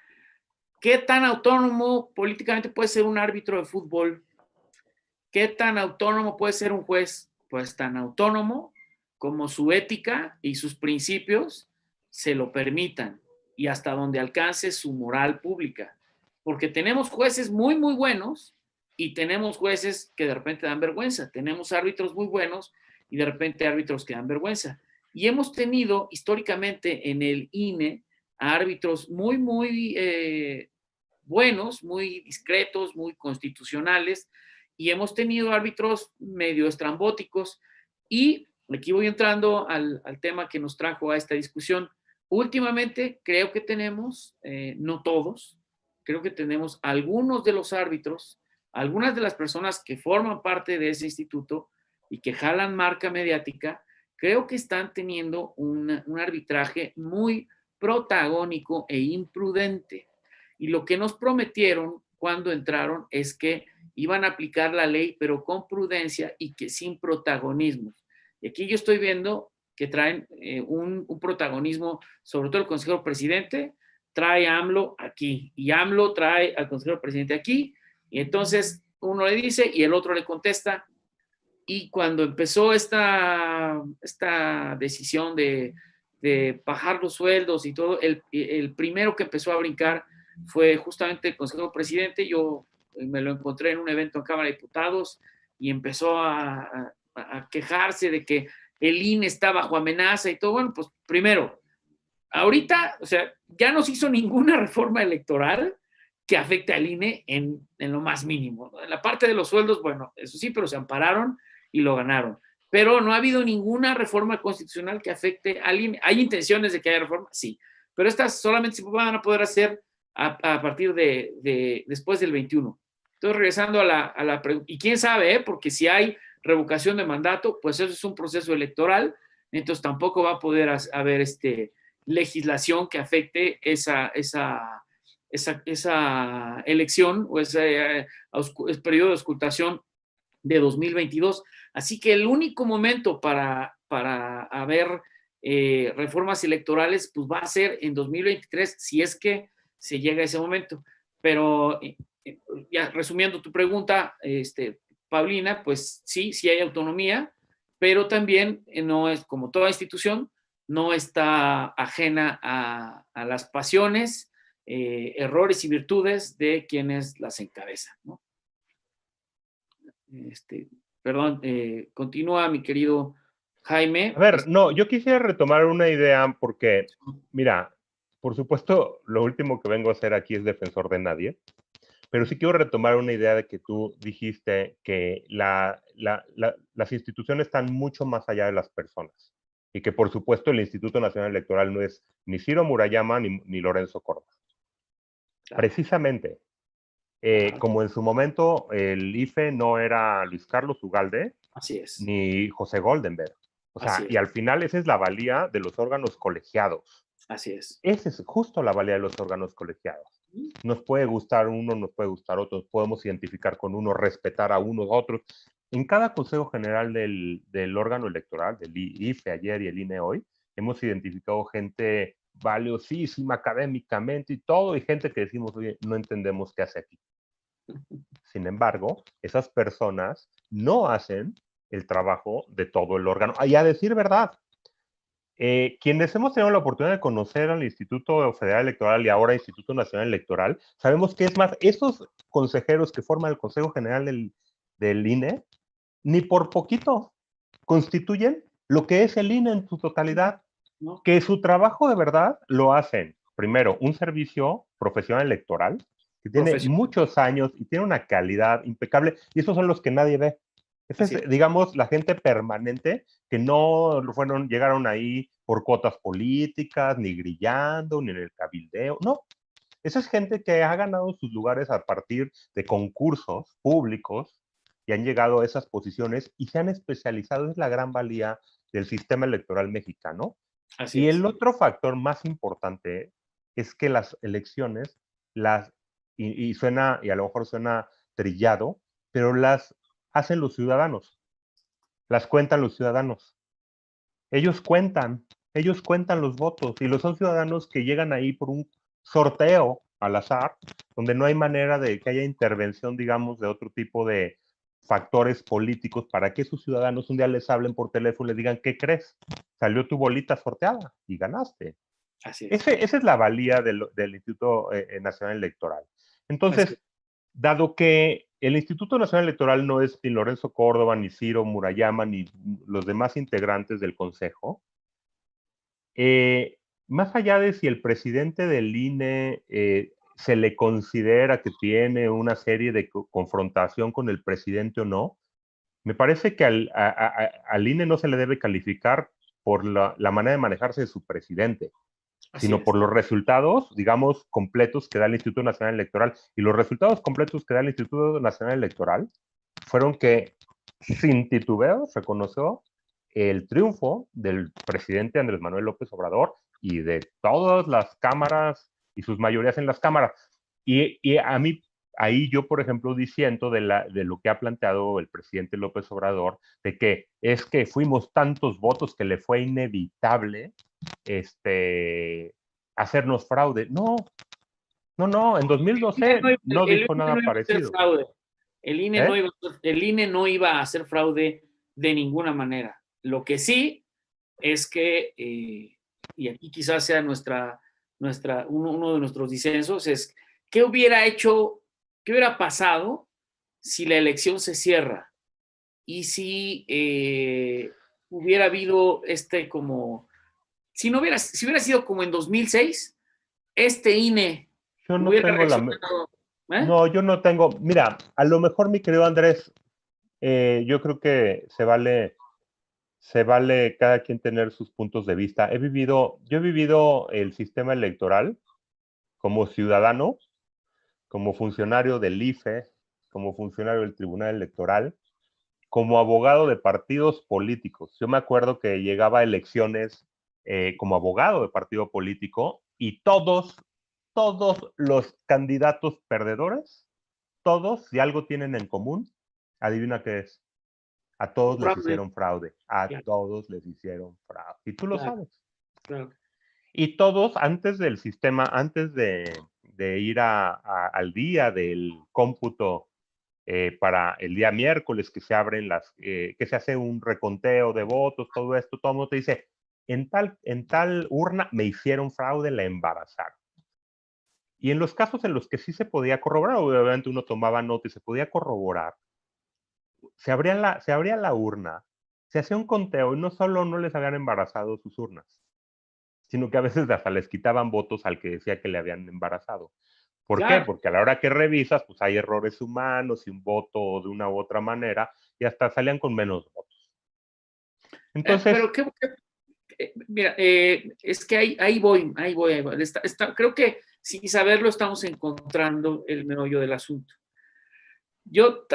Speaker 1: ¿qué tan autónomo políticamente puede ser un árbitro de fútbol? ¿Qué tan autónomo puede ser un juez? Pues tan autónomo como su ética y sus principios se lo permitan y hasta donde alcance su moral pública. Porque tenemos jueces muy, muy buenos y tenemos jueces que de repente dan vergüenza. Tenemos árbitros muy buenos y de repente árbitros que dan vergüenza. Y hemos tenido históricamente en el INE a árbitros muy, muy buenos, muy discretos, muy constitucionales, y hemos tenido árbitros medio estrambóticos. Y aquí voy entrando al tema que nos trajo a esta discusión. Últimamente creo que tenemos, no todos, creo que tenemos algunos de los árbitros, algunas de las personas que forman parte de ese instituto y que jalan marca mediática, creo que están teniendo un arbitraje muy protagónico e imprudente. Y lo que nos prometieron cuando entraron es que iban a aplicar la ley, pero con prudencia y que sin protagonismo. Y aquí yo estoy viendo que traen un protagonismo, sobre todo el consejero presidente, trae a AMLO aquí, y AMLO trae al consejero presidente aquí, y entonces uno le dice y el otro le contesta. Y cuando empezó esta decisión de bajar los sueldos y todo, el primero que empezó a brincar fue justamente el consejero presidente. Yo me lo encontré en un evento en Cámara de Diputados y empezó a quejarse de que el INE está bajo amenaza y todo. Bueno, pues primero, ahorita, o sea, ya no se hizo ninguna reforma electoral que afecte al INE en lo más mínimo. En la parte de los sueldos, bueno, eso sí, pero se ampararon y lo ganaron. Pero no ha habido ninguna reforma constitucional que afecte al INE. ¿Hay intenciones de que haya reforma? Sí, pero estas solamente se van a poder hacer a partir de después del 21. Entonces, regresando a la pregunta, y quién sabe, porque si hay revocación de mandato, pues eso es un proceso electoral, entonces tampoco va a poder haber legislación que afecte esa elección o ese periodo de auscultación de 2022. Así que el único momento para haber reformas electorales pues va a ser en 2023, si es que se llega a ese momento. Pero ya resumiendo tu pregunta, Paulina, pues sí, sí hay autonomía, pero también no es, como toda institución, no está ajena a las pasiones, errores y virtudes de quienes las encabezan, ¿no? Perdón, continúa mi querido Jaime.
Speaker 2: A ver, no, yo quisiera retomar una idea porque, mira, por supuesto, lo último que vengo a hacer aquí es defensor de nadie, pero sí quiero retomar una idea de que tú dijiste que las instituciones están mucho más allá de las personas y que, por supuesto, el Instituto Nacional Electoral no es ni Ciro Murayama ni Lorenzo Córdoba.
Speaker 1: Claro.
Speaker 2: Precisamente, como en su momento el IFE no era Luis Carlos Ugalde,
Speaker 1: Así es.
Speaker 2: ni José Goldenberg. O sea,
Speaker 1: Así es.
Speaker 2: y al final esa es la valía de los órganos colegiados.
Speaker 1: Así es.
Speaker 2: Esa es justo la valía de los órganos colegiados. Nos puede gustar uno, nos puede gustar otro, podemos identificar con uno, respetar a unos a otros. En cada Consejo General del órgano electoral, del IFE ayer y el INE hoy, hemos identificado gente valiosísima académicamente y todo, y gente que decimos, oye, no entendemos qué hace aquí. Sin embargo, esas personas no hacen el trabajo de todo el órgano. Y a decir verdad, quienes hemos tenido la oportunidad de conocer al Instituto Federal Electoral y ahora Instituto Nacional Electoral, sabemos que es más, esos consejeros que forman el Consejo General del INE, ni por poquito constituyen lo que es el INE en su totalidad.
Speaker 1: ¿No?
Speaker 2: Que su trabajo de verdad lo hacen, primero, un servicio profesional electoral que tiene muchos años y tiene una calidad impecable, y esos son los que nadie ve. Esa es, digamos, la gente permanente que no llegaron ahí por cuotas políticas, ni grillando, ni en el cabildeo, no. Esa es gente que ha ganado sus lugares a partir de concursos públicos y han llegado a esas posiciones y se han especializado. Es la gran valía del sistema electoral mexicano.
Speaker 1: Así
Speaker 2: Y
Speaker 1: es.
Speaker 2: el otro factor más importante es que las elecciones, y suena, y a lo mejor suena trillado, pero las hacen los ciudadanos, las cuentan los ciudadanos. Ellos cuentan los votos, y los son ciudadanos que llegan ahí por un sorteo al azar, donde no hay manera de que haya intervención, digamos, de otro tipo de factores políticos para que sus ciudadanos un día les hablen por teléfono y les digan, ¿qué crees? Salió tu bolita sorteada y ganaste.
Speaker 1: Así es.
Speaker 2: Esa es la valía del Instituto Nacional Electoral. Entonces, dado que el Instituto Nacional Electoral no es ni Lorenzo Córdoba, ni Ciro Murayama, ni los demás integrantes del Consejo, más allá de si el presidente del INE se le considera que tiene una serie de confrontación con el presidente o no, me parece que al INE no se le debe calificar por la manera de manejarse de su presidente, sino por los resultados, digamos, completos que da el Instituto Nacional Electoral. Y los resultados completos que da el Instituto Nacional Electoral fueron que, sin titubeo, reconoció el triunfo del presidente Andrés Manuel López Obrador y de todas las cámaras y sus mayorías en las cámaras. Y a mí, ahí yo, por ejemplo, diciendo de lo que ha planteado el presidente López Obrador, de que es que fuimos tantos votos que le fue inevitable hacernos fraude. No, en 2012 no dijo nada parecido.
Speaker 1: El INE no iba a hacer fraude de ninguna manera. Lo que sí es que, y aquí quizás sea uno de nuestros disensos, es qué hubiera pasado si la elección se cierra y si hubiera habido si hubiera sido como en 2006, INE
Speaker 2: yo no
Speaker 1: hubiera
Speaker 2: tengo
Speaker 1: reaccionado.
Speaker 2: No, yo no tengo. Mira, a lo mejor, mi querido Andrés, yo creo que se vale cada quien tener sus puntos de vista. Yo he vivido el sistema electoral como ciudadano, como funcionario del IFE, como funcionario del Tribunal Electoral, como abogado de partidos políticos. Yo me acuerdo que llegaba a elecciones como abogado de partido político y todos todos los candidatos perdedores, todos, si algo tienen en común, adivina qué es. A todos les
Speaker 1: Fraude.
Speaker 2: hicieron fraude. A
Speaker 1: Claro,
Speaker 2: todos les hicieron fraude. Y tú lo
Speaker 1: claro,
Speaker 2: sabes.
Speaker 1: claro.
Speaker 2: Y todos, antes del sistema, antes de ir al día del cómputo para el día miércoles que se abren que se hace un reconteo de votos, todo esto, todo el mundo te dice, en tal urna me hicieron fraude, la embarazaron. Y en los casos en los que sí se podía corroborar, obviamente uno tomaba nota y se podía corroborar, se abría la urna, se hacía un conteo y no solo no les habían embarazado sus urnas, sino que a veces hasta les quitaban votos al que decía que le habían embarazado. ¿Por qué?
Speaker 1: Claro.
Speaker 2: Porque a la hora que revisas, pues hay errores humanos y un voto de una u otra manera, y hasta salían con menos votos. Entonces,
Speaker 1: Pero mira, es que ahí voy. Creo que sin saberlo estamos encontrando el meollo del asunto. Yo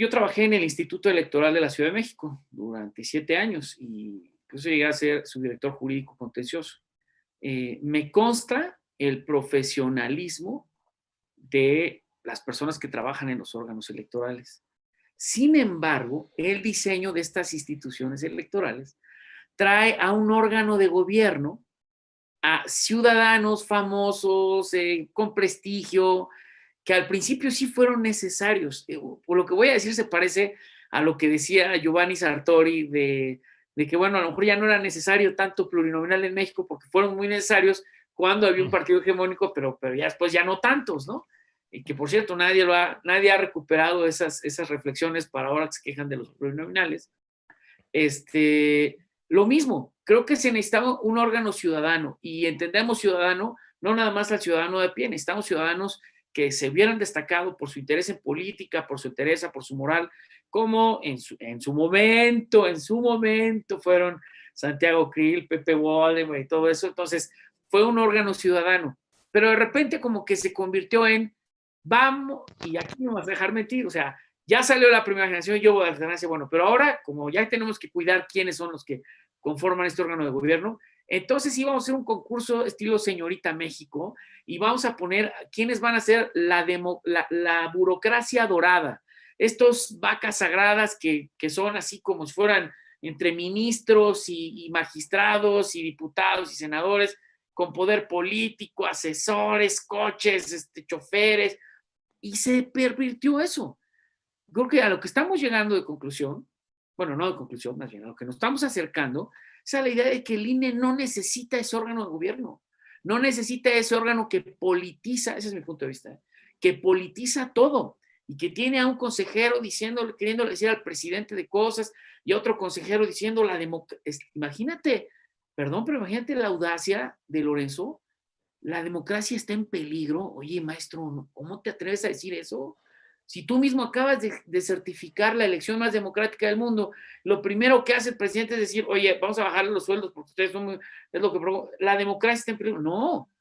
Speaker 1: trabajé en el Instituto Electoral de la Ciudad de México durante 7 años y incluso llegué a ser su director jurídico contencioso. Me consta el profesionalismo de las personas que trabajan en los órganos electorales. Sin embargo, el diseño de estas instituciones electorales trae a un órgano de gobierno a ciudadanos famosos, con prestigio, que al principio sí fueron necesarios. Por lo que voy a decir, se parece a lo que decía Giovanni Sartori de que, bueno, a lo mejor ya no era necesario tanto plurinominal en México porque fueron muy necesarios cuando había un partido hegemónico, pero ya después ya no tantos, ¿no? Y que, por cierto, nadie ha recuperado esas reflexiones para ahora que se quejan de los plurinominales. Lo mismo, creo que se necesitaba un órgano ciudadano y entendemos ciudadano, no nada más al ciudadano de pie, necesitamos ciudadanos que se hubieran destacado por su interés en política, por su interés, por su moral, como en su momento fueron Santiago Krill, Pepe Waldemar y todo eso. Entonces, fue un órgano ciudadano, pero de repente como que se convirtió en, vamos, y aquí no vas a dejar mentir, o sea, ya salió la primera generación, yo voy a alternancia, bueno, pero ahora, como ya tenemos que cuidar quiénes son los que conforman este órgano de gobierno, entonces sí vamos a hacer un concurso estilo Señorita México y vamos a poner quiénes van a ser la burocracia dorada, estos vacas sagradas que son así como si fueran entre ministros y magistrados y diputados y senadores con poder político, asesores, coches, choferes, y se pervirtió eso. Creo que a lo que estamos llegando de conclusión, bueno, no de conclusión, más bien a lo que nos estamos acercando, es a la idea de que el INE no necesita ese órgano de gobierno, no necesita ese órgano que politiza, ese es mi punto de vista, que politiza todo y que tiene a un consejero queriéndole decir al presidente de cosas y a otro consejero diciendo imagínate, perdón, pero imagínate la audacia de Lorenzo, la democracia está en peligro. Oye, maestro, ¿cómo te atreves a decir eso? Si tú mismo acabas de certificar la elección más democrática del mundo, lo primero que hace el presidente es decir, oye, vamos a bajarle los sueldos porque ustedes son es lo que provoca. La democracia está en peligro. No,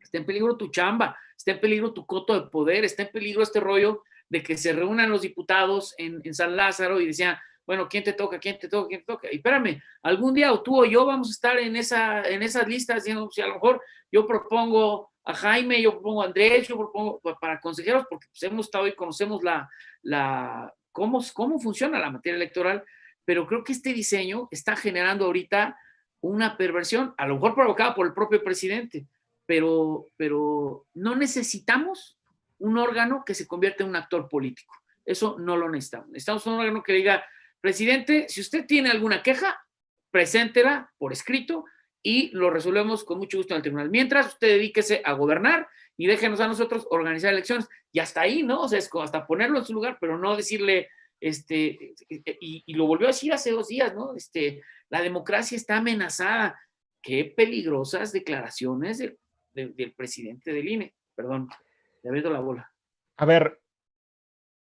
Speaker 1: está en peligro tu chamba, está en peligro tu coto de poder, está en peligro este rollo de que se reúnan los diputados en San Lázaro y decían, bueno, ¿quién te toca? ¿Quién te toca? ¿Quién te toca? Y espérame, algún día o tú o yo vamos a estar en esas listas, diciendo, si a lo mejor yo propongo a Jaime, yo propongo a Andrés, yo propongo para consejeros, porque pues, hemos estado y conocemos cómo funciona la materia electoral, pero creo que este diseño está generando ahorita una perversión, a lo mejor provocada por el propio presidente, pero no necesitamos un órgano que se convierta en un actor político. Eso no lo necesitamos. Necesitamos un órgano que diga, presidente, si usted tiene alguna queja, preséntela por escrito y lo resolvemos con mucho gusto en el tribunal. Mientras, usted dedíquese a gobernar y déjenos a nosotros organizar elecciones. Y hasta ahí, ¿no? O sea, es como hasta ponerlo en su lugar, pero no decirle, y lo volvió a decir hace 2 días, ¿no? La democracia está amenazada. Qué peligrosas declaraciones del presidente del INE. Perdón, le abriendo la bola.
Speaker 2: a ver,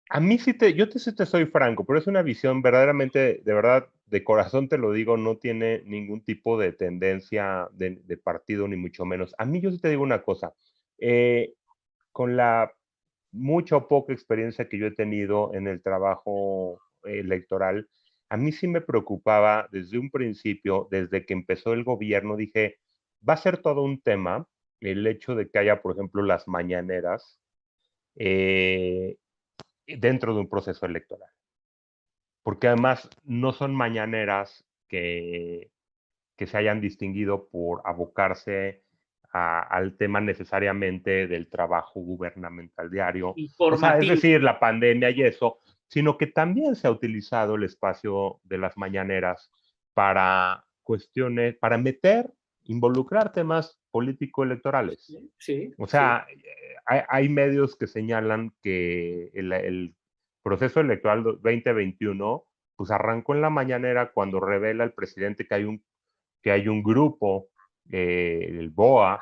Speaker 2: a mí sí te soy franco, pero es una visión verdaderamente, de verdad, de corazón te lo digo, no tiene ningún tipo de tendencia de partido, ni mucho menos. A mí yo sí te digo una cosa, con la mucha o poca experiencia que yo he tenido en el trabajo electoral, a mí sí me preocupaba desde un principio, desde que empezó el gobierno, dije, va a ser todo un tema el hecho de que haya, por ejemplo, las mañaneras dentro de un proceso electoral. Porque además no son mañaneras que se hayan distinguido por abocarse al tema necesariamente del trabajo gubernamental diario. O sea, es
Speaker 1: Informativo.
Speaker 2: decir, la pandemia y eso, sino que también se ha utilizado el espacio de las mañaneras para cuestiones, para involucrar temas político-electorales.
Speaker 1: Sí,
Speaker 2: O
Speaker 1: sí.
Speaker 2: sea, hay medios que señalan que el proceso electoral 2021 pues arrancó en la mañanera cuando revela el presidente que hay un grupo, el BOA,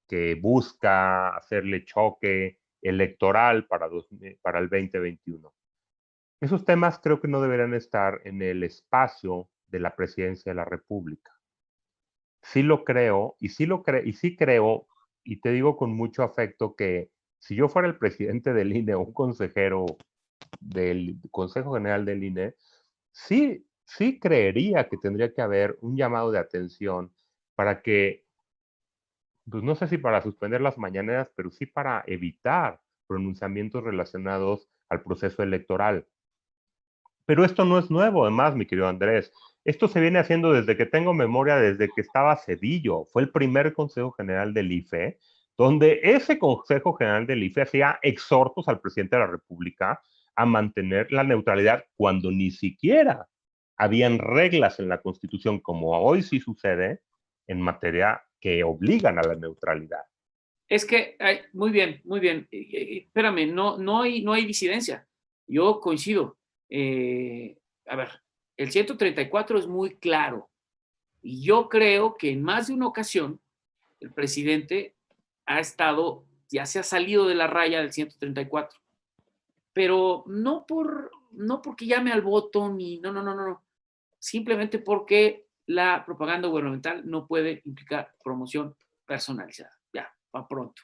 Speaker 2: que busca hacerle choque electoral para el 2021. Esos temas creo que no deberían estar en el espacio de la presidencia de la República. Sí lo creo, y sí creo, y te digo con mucho afecto que si yo fuera el presidente del INE o un consejero del Consejo General del INE, sí creería que tendría que haber un llamado de atención para que, pues no sé si para suspender las mañaneras, pero sí para evitar pronunciamientos relacionados al proceso electoral. Pero esto no es nuevo, además, mi querido Andrés. Esto se viene haciendo desde que tengo memoria, desde que estaba Cedillo. Fue el primer Consejo General del IFE, donde ese Consejo General del IFE hacía exhortos al presidente de la República a mantener la neutralidad cuando ni siquiera habían reglas en la Constitución, como hoy sí sucede, en materia que obligan a la neutralidad.
Speaker 1: Es que, muy bien, muy bien. Espérame, no hay disidencia. Yo coincido. A ver, el 134 es muy claro. Y yo creo que en más de una ocasión el presidente ha estado, ya se ha salido de la raya del 134. Pero no porque llame al voto, ni no. Simplemente porque la propaganda gubernamental no puede implicar promoción personalizada. Ya, va pronto.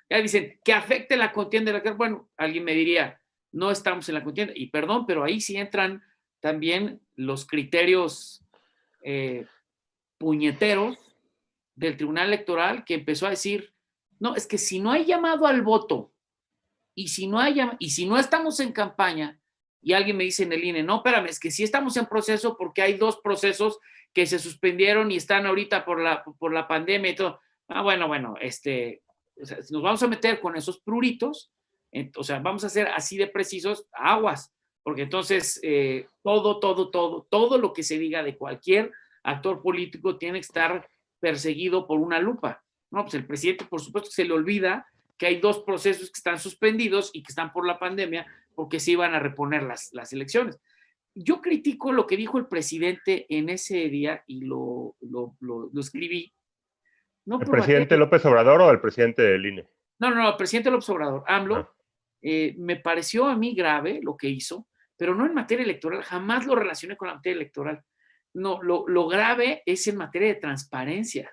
Speaker 1: Ya dicen que afecte la contienda electoral. Bueno, alguien me diría, no estamos en la contienda. Y perdón, pero ahí sí entran también los criterios puñeteros del Tribunal Electoral, que empezó a decir, no, es que si no hay llamado al voto y si no estamos en campaña, y alguien me dice en el INE, no, espérame, es que sí estamos en proceso porque hay 2 procesos que se suspendieron y están ahorita por la pandemia y todo. Bueno, o sea, nos vamos a meter con esos pruritos, o sea, vamos a ser así de precisos, aguas, porque entonces todo lo que se diga de cualquier actor político tiene que estar perseguido por una lupa. No, pues el presidente, por supuesto, se le olvida que hay 2 procesos que están suspendidos y que están por la pandemia porque se iban a reponer las elecciones. Yo critico lo que dijo el presidente en ese día y lo escribí, no
Speaker 2: ¿El
Speaker 1: por
Speaker 2: presidente
Speaker 1: materia,
Speaker 2: López Obrador o el presidente del INE?
Speaker 1: no, el presidente López Obrador,
Speaker 2: Ah.
Speaker 1: AMLO, me pareció a mí grave lo que hizo, pero no en materia electoral, jamás lo relacioné con la materia electoral. No, lo grave es en materia de transparencia.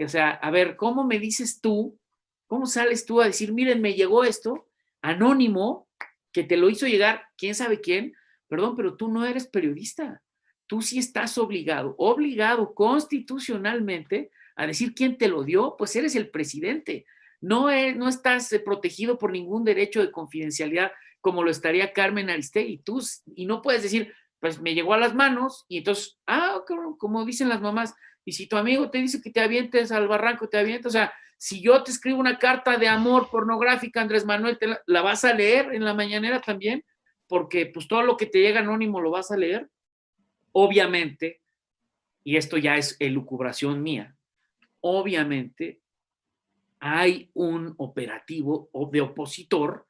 Speaker 1: O sea, a ver, ¿cómo me dices tú, cómo sales tú a decir, miren, me llegó esto, anónimo, que te lo hizo llegar quién sabe quién? Perdón, pero tú no eres periodista. Tú sí estás obligado constitucionalmente a decir quién te lo dio, pues eres el presidente. No estás protegido por ningún derecho de confidencialidad como lo estaría Carmen Aristegui. Y no puedes decir, pues me llegó a las manos y entonces, como dicen las mamás, y si tu amigo te dice que te avientes al barranco, te avientas. O sea, si yo te escribo una carta de amor pornográfica, Andrés Manuel, ¿la vas a leer en la mañanera también? Porque pues todo lo que te llega anónimo lo vas a leer. Obviamente, y esto ya es elucubración mía, obviamente hay un operativo de opositor,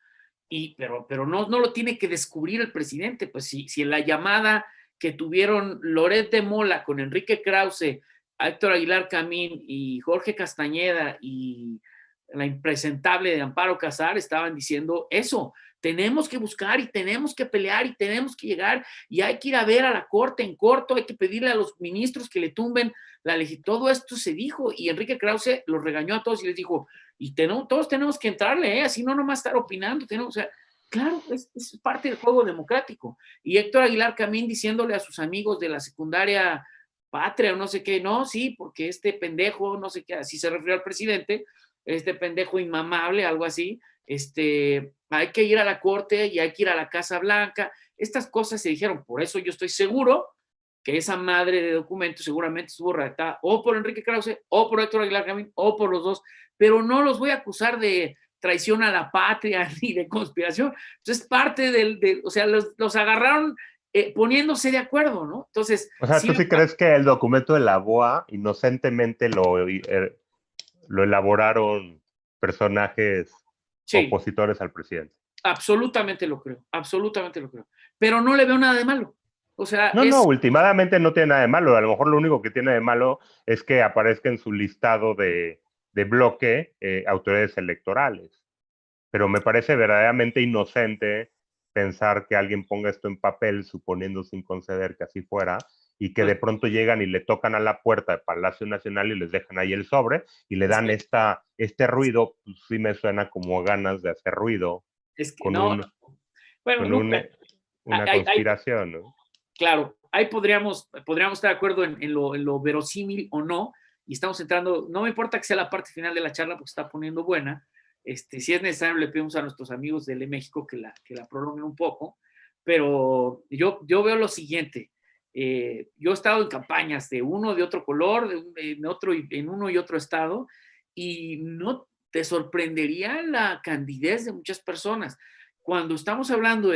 Speaker 1: pero no lo tiene que descubrir el presidente. Pues si en la llamada que tuvieron Loret de Mola con Enrique Krause, Héctor Aguilar Camín y Jorge Castañeda y la impresentable de Amparo Casar estaban diciendo eso, tenemos que buscar y tenemos que pelear y tenemos que llegar y hay que ir a ver a la corte en corto, hay que pedirle a los ministros que le tumben la ley. Todo esto se dijo y Enrique Krause los regañó a todos y les dijo, y todos tenemos que entrarle, así no nomás estar opinando, o sea, claro, es parte del juego democrático. Y Héctor Aguilar Camín diciéndole a sus amigos de la secundaria Patria o no sé qué, no, sí, porque este pendejo, no sé qué, así se refirió al presidente, este pendejo inmamable, algo así, hay que ir a la corte y hay que ir a la Casa Blanca. Estas cosas se dijeron, por eso yo estoy seguro que esa madre de documentos seguramente estuvo redactada o por Enrique Krause, o por Héctor Aguilar Camín, o por los dos, pero no los voy a acusar de traición a la patria ni de conspiración. Entonces, parte o sea, los agarraron poniéndose de acuerdo, ¿no? Entonces,
Speaker 2: O sea,
Speaker 1: sí,
Speaker 2: ¿tú sí crees que el documento de la BOA inocentemente lo elaboraron personajes
Speaker 1: sí,
Speaker 2: opositores al presidente?
Speaker 1: absolutamente lo creo, absolutamente lo creo. Pero no le veo nada de malo. O sea,
Speaker 2: No, no, últimamente no tiene nada de malo. A lo mejor lo único que tiene de malo es que aparezca en su listado de bloque autoridades electorales. Pero me parece verdaderamente inocente pensar que alguien ponga esto en papel, suponiendo sin conceder que así fuera, y que
Speaker 1: pues,
Speaker 2: de pronto llegan y le tocan a la puerta del Palacio Nacional y les dejan ahí el sobre y le
Speaker 1: es
Speaker 2: dan
Speaker 1: que,
Speaker 2: este ruido, pues sí me suena como ganas de hacer ruido
Speaker 1: es que
Speaker 2: con,
Speaker 1: no,
Speaker 2: un,
Speaker 1: bueno,
Speaker 2: con
Speaker 1: no,
Speaker 2: una
Speaker 1: hay,
Speaker 2: conspiración, ¿no?
Speaker 1: claro, ahí podríamos estar de acuerdo en lo verosímil o no, y estamos entrando, no me importa que sea la parte final de la charla porque está poniendo buena, si es necesario le pedimos a nuestros amigos de México que la prolonguen un poco, pero yo veo lo siguiente, yo he estado en campañas de uno, de otro color, en uno y otro estado, y no te sorprendería la candidez de muchas personas. Cuando estamos hablando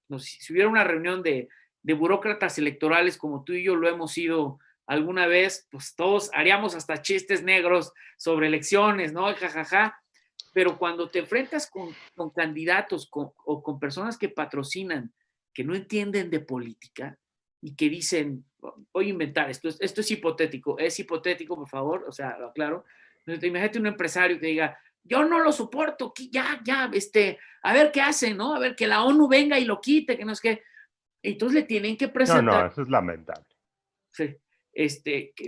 Speaker 1: no sé, si hubiera una reunión de burócratas electorales como tú y yo lo hemos sido alguna vez, pues todos haríamos hasta chistes negros sobre elecciones, ¿no? Jajaja. Pero cuando te enfrentas con candidatos o con personas que patrocinan, que no entienden de política y que dicen, voy a inventar esto es hipotético, por favor, o sea, lo aclaro. Imagínate un empresario que diga, yo no lo soporto, ya, a ver qué hace, ¿no? A ver que la ONU venga y lo quite, que no es que entonces le tienen que
Speaker 2: No, no,
Speaker 1: presentar,
Speaker 2: eso es lamentable.
Speaker 1: sí,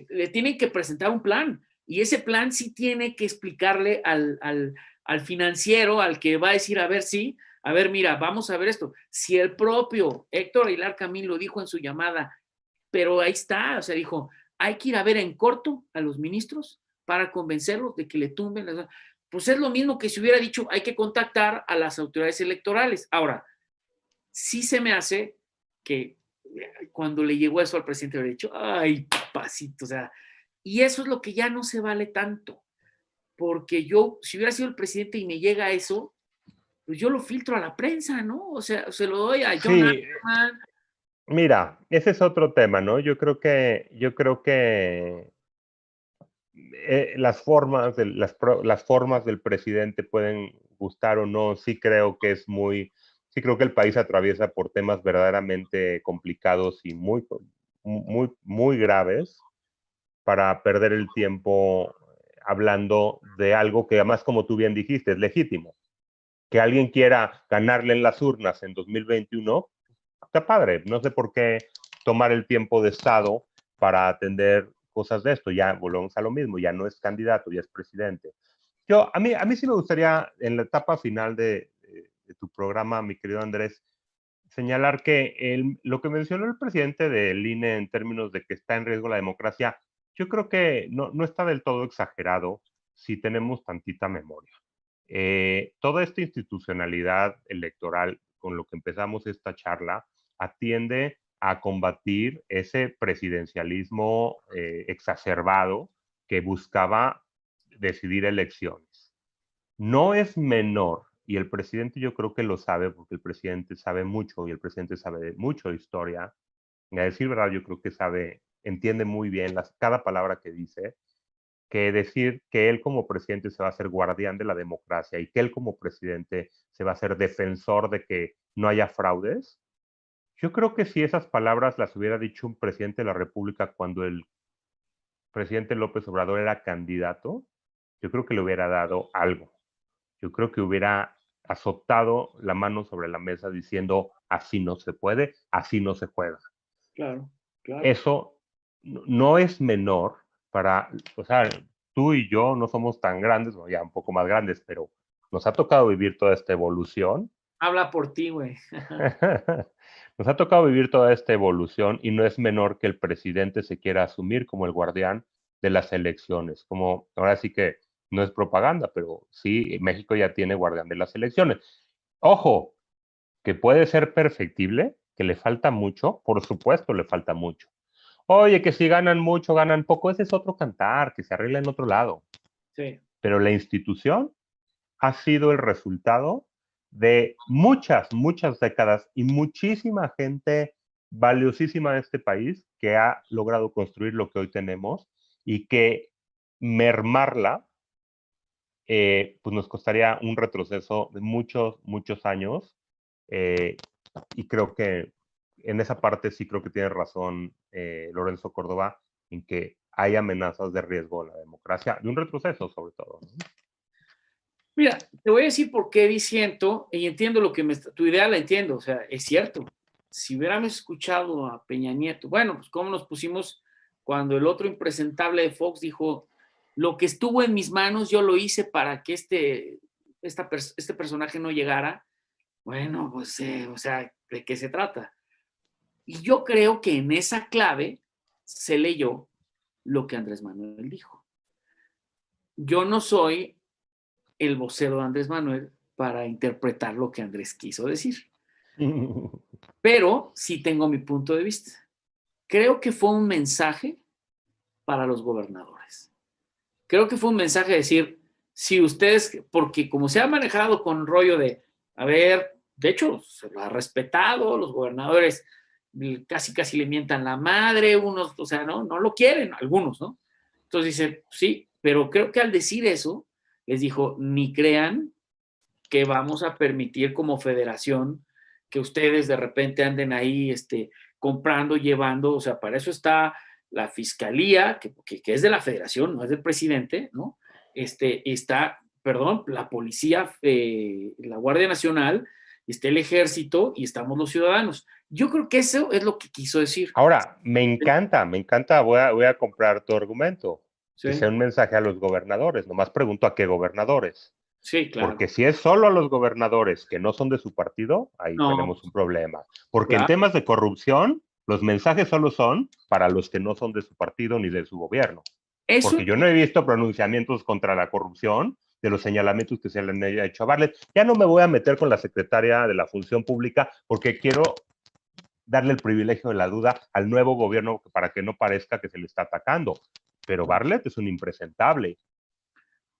Speaker 1: le tienen que presentar un plan y ese plan sí tiene que explicarle al financiero, al que va a decir, a ver, sí, a ver, mira, vamos a ver esto. Si el propio Héctor Aguilar Camín lo dijo en su llamada, pero ahí está, o sea, dijo, hay que ir a ver en corto a los ministros para convencerlos de que le tumben las... Pues es lo mismo que si hubiera dicho, hay que contactar a las autoridades electorales. Ahora, sí se me hace que cuando le llegó eso al presidente habría dicho, ay, papacito, o sea, y eso es lo que ya no se vale tanto, porque yo, si hubiera sido el presidente y me llega eso, pues yo lo filtro a la prensa, ¿no? O sea, se lo doy a John
Speaker 2: Sí,
Speaker 1: Ackerman.
Speaker 2: mira, ese es otro tema, ¿no? Yo creo que las formas del presidente pueden gustar o no. Sí creo que el país atraviesa por temas verdaderamente complicados y muy graves para perder el tiempo hablando de algo que además, como tú bien dijiste, es legítimo. Que alguien quiera ganarle en las urnas en 2021, está padre. No sé por qué tomar el tiempo de Estado para atender cosas de esto. Ya volvemos a lo mismo, ya no es candidato, ya es presidente. A mí sí me gustaría, en la etapa final de tu programa, mi querido Andrés, señalar que lo que mencionó el presidente del INE en términos de que está en riesgo la democracia, yo creo que no está del todo exagerado si tenemos tantita memoria. Toda esta institucionalidad electoral con lo que empezamos esta charla atiende a combatir ese presidencialismo exacerbado que buscaba decidir elecciones. No es menor, y el presidente yo creo que lo sabe, porque el presidente sabe mucho y el presidente sabe mucho de historia. Y a decir verdad, yo creo que entiende muy bien cada palabra que dice, que decir que él como presidente se va a ser guardián de la democracia y que él como presidente se va a ser defensor de que no haya fraudes. Yo creo que si esas palabras las hubiera dicho un presidente de la República cuando el presidente López Obrador era candidato, yo creo que le hubiera dado algo. Yo creo que hubiera azotado la mano sobre la mesa diciendo, así no se puede, así no se juega.
Speaker 1: Claro, claro.
Speaker 2: Eso no es menor o sea, tú y yo no somos tan grandes, o ya un poco más grandes, pero nos ha tocado vivir toda esta evolución.
Speaker 1: Habla por ti, güey.
Speaker 2: Nos ha tocado vivir toda esta evolución y no es menor que el presidente se quiera asumir como el guardián de las elecciones, como ahora sí que no es propaganda, pero sí, México ya tiene guardián de las elecciones. Ojo, que puede ser perfectible, que le falta mucho, por supuesto le falta mucho. Oye, que si ganan mucho, ganan poco, ese es otro cantar, que se arregla en otro lado.
Speaker 1: Sí.
Speaker 2: Pero la institución ha sido el resultado de muchas, muchas décadas y muchísima gente valiosísima de este país que ha logrado construir lo que hoy tenemos y que mermarla, pues nos costaría un retroceso de muchos, muchos años. eh, y creo que en esa parte sí creo que tiene razón Lorenzo Córdoba en que hay amenazas de riesgo a la democracia, de un retroceso sobre todo, ¿no?
Speaker 1: Mira, te voy a decir por qué disiento y entiendo lo que tu idea la entiendo, o sea, es cierto. Si hubiéramos escuchado a Peña Nieto, bueno, pues cómo nos pusimos cuando el otro impresentable de Fox dijo, lo que estuvo en mis manos yo lo hice para que este personaje no llegara. Bueno, pues, o sea, ¿de qué se trata? Y yo creo que en esa clave se leyó lo que Andrés Manuel dijo. Yo no soy el vocero de Andrés Manuel para interpretar lo que Andrés quiso decir. Pero sí tengo mi punto de vista. Creo que fue un mensaje para los gobernadores. Creo que fue un mensaje de decir, si ustedes, porque como se ha manejado con rollo de, a ver, de hecho, se lo ha respetado, los gobernadores casi casi le mientan la madre, unos, o sea, no lo quieren, algunos, ¿no? Entonces dice, sí, pero creo que al decir eso, les dijo, ni crean que vamos a permitir como federación que ustedes de repente anden ahí comprando, llevando, o sea, para eso está la fiscalía, que es de la federación, no es del presidente, ¿no? Está, perdón, la policía, la Guardia Nacional, está el ejército y estamos los ciudadanos. Yo creo que eso es lo que quiso decir.
Speaker 2: Ahora, me encanta, voy a comprar tu argumento, que
Speaker 1: Sí,
Speaker 2: sea un mensaje a los gobernadores, nomás pregunto a qué gobernadores,
Speaker 1: sí, claro.
Speaker 2: porque si es solo a los gobernadores que no son de su partido, ahí
Speaker 1: No,
Speaker 2: tenemos un problema, porque en
Speaker 1: claro.
Speaker 2: temas de corrupción, los mensajes solo son para los que no son de su partido ni de su gobierno,
Speaker 1: Eso,
Speaker 2: porque yo no he visto pronunciamientos contra la corrupción de los señalamientos que se le han hecho a Bartlett. Ya no me voy a meter con la secretaria de la Función Pública porque quiero darle el privilegio de la duda al nuevo gobierno para que no parezca que se le está atacando. Pero Bartlett es un impresentable.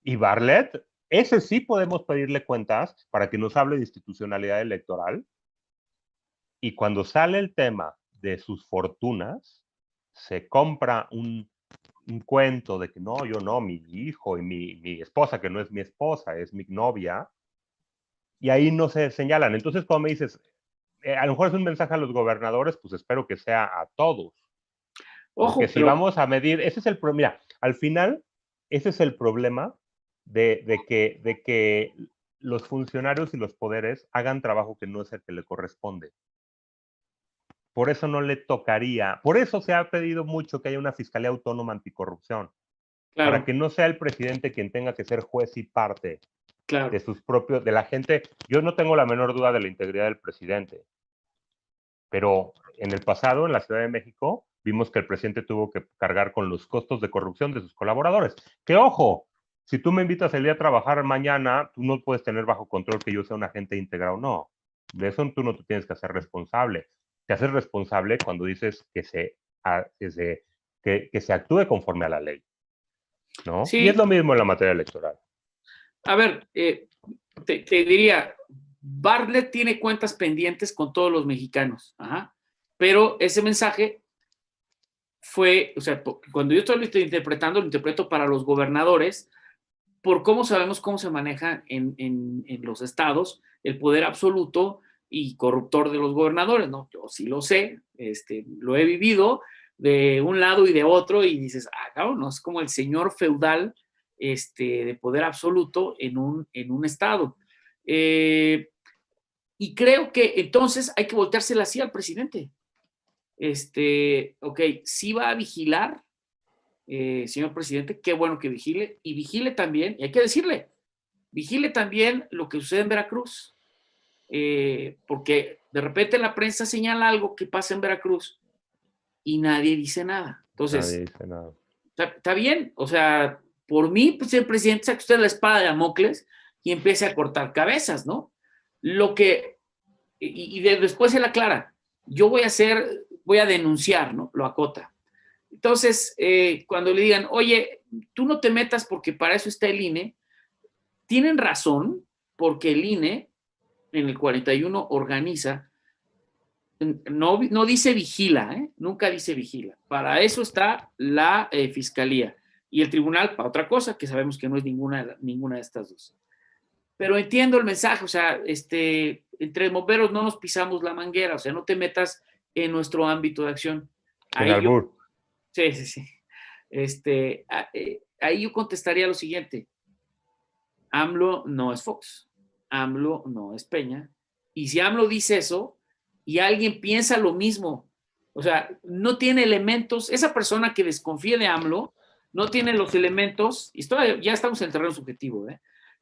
Speaker 2: Y Bartlett, ese sí podemos pedirle cuentas para que nos hable de institucionalidad electoral. Y cuando sale el tema de sus fortunas, se compra un cuento de que no, yo no, mi hijo y mi esposa, que no es mi esposa, es mi novia, y ahí no se señalan. Entonces, cuando me dices, a lo mejor es un mensaje a los gobernadores, pues espero que sea a todos. Porque
Speaker 1: ojo,
Speaker 2: si
Speaker 1: pero
Speaker 2: vamos a medir, ese es el problema, mira, al final, ese es el problema de que los funcionarios y los poderes hagan trabajo que no es el que le corresponde. Por eso no le tocaría, por eso se ha pedido mucho que haya una fiscalía autónoma anticorrupción, para
Speaker 1: claro,
Speaker 2: que no sea el presidente quien tenga que ser juez y parte de
Speaker 1: claro.
Speaker 2: sus propios, de la gente. Yo no tengo la menor duda de la integridad del presidente, pero en el pasado, en la Ciudad de México, vimos que el presidente tuvo que cargar con los costos de corrupción de sus colaboradores. Que ojo, si tú me invitas el día a trabajar mañana, tú no puedes tener bajo control que yo sea un agente íntegra o no. De eso tú no te tienes que hacer responsable. Te haces responsable cuando dices que se actúe conforme a la ley, ¿no? Y es
Speaker 1: Sí,
Speaker 2: lo mismo en la materia electoral.
Speaker 1: a ver, te diría, Bartlett tiene cuentas pendientes con todos los mexicanos, ajá, pero ese mensaje fue, o sea, cuando yo estoy interpretando, lo interpreto para los gobernadores, por cómo sabemos cómo se maneja en los estados el poder absoluto y corruptor de los gobernadores, ¿no? Yo sí lo sé, lo he vivido de un lado y de otro y dices, ah, cabrón, no, es como el señor feudal de poder absoluto en un estado. Y creo que entonces hay que volteársela así al presidente. Ok, sí va a vigilar, señor presidente, qué bueno que vigile, y vigile también, y hay que decirle, vigile también lo que sucede en Veracruz, porque de repente la prensa señala algo que pasa en Veracruz y nadie dice nada.
Speaker 2: Nadie
Speaker 1: Entonces,
Speaker 2: dice nada.
Speaker 1: está bien, o sea, por mí, pues el presidente saque usted la espada de Damocles y empiece a cortar cabezas, ¿no? Lo que, después él aclara, yo voy a denunciar, ¿no? Lo acota. Entonces, cuando le digan, oye, tú no te metas porque para eso está el INE, tienen razón, porque el INE en el 41 organiza, no dice vigila, nunca dice vigila. Para eso está la fiscalía y el tribunal para otra cosa, que sabemos que no es ninguna de estas dos. Pero entiendo el mensaje, o sea, entre bomberos no nos pisamos la manguera, o sea, no te metas en nuestro ámbito de acción.
Speaker 2: Sin albur.
Speaker 1: Sí. Ahí yo contestaría lo siguiente: AMLO no es Fox, AMLO no es Peña, y si AMLO dice eso y alguien piensa lo mismo, o sea, no tiene elementos, esa persona que desconfía de AMLO no tiene los elementos, y ya estamos en terreno subjetivo,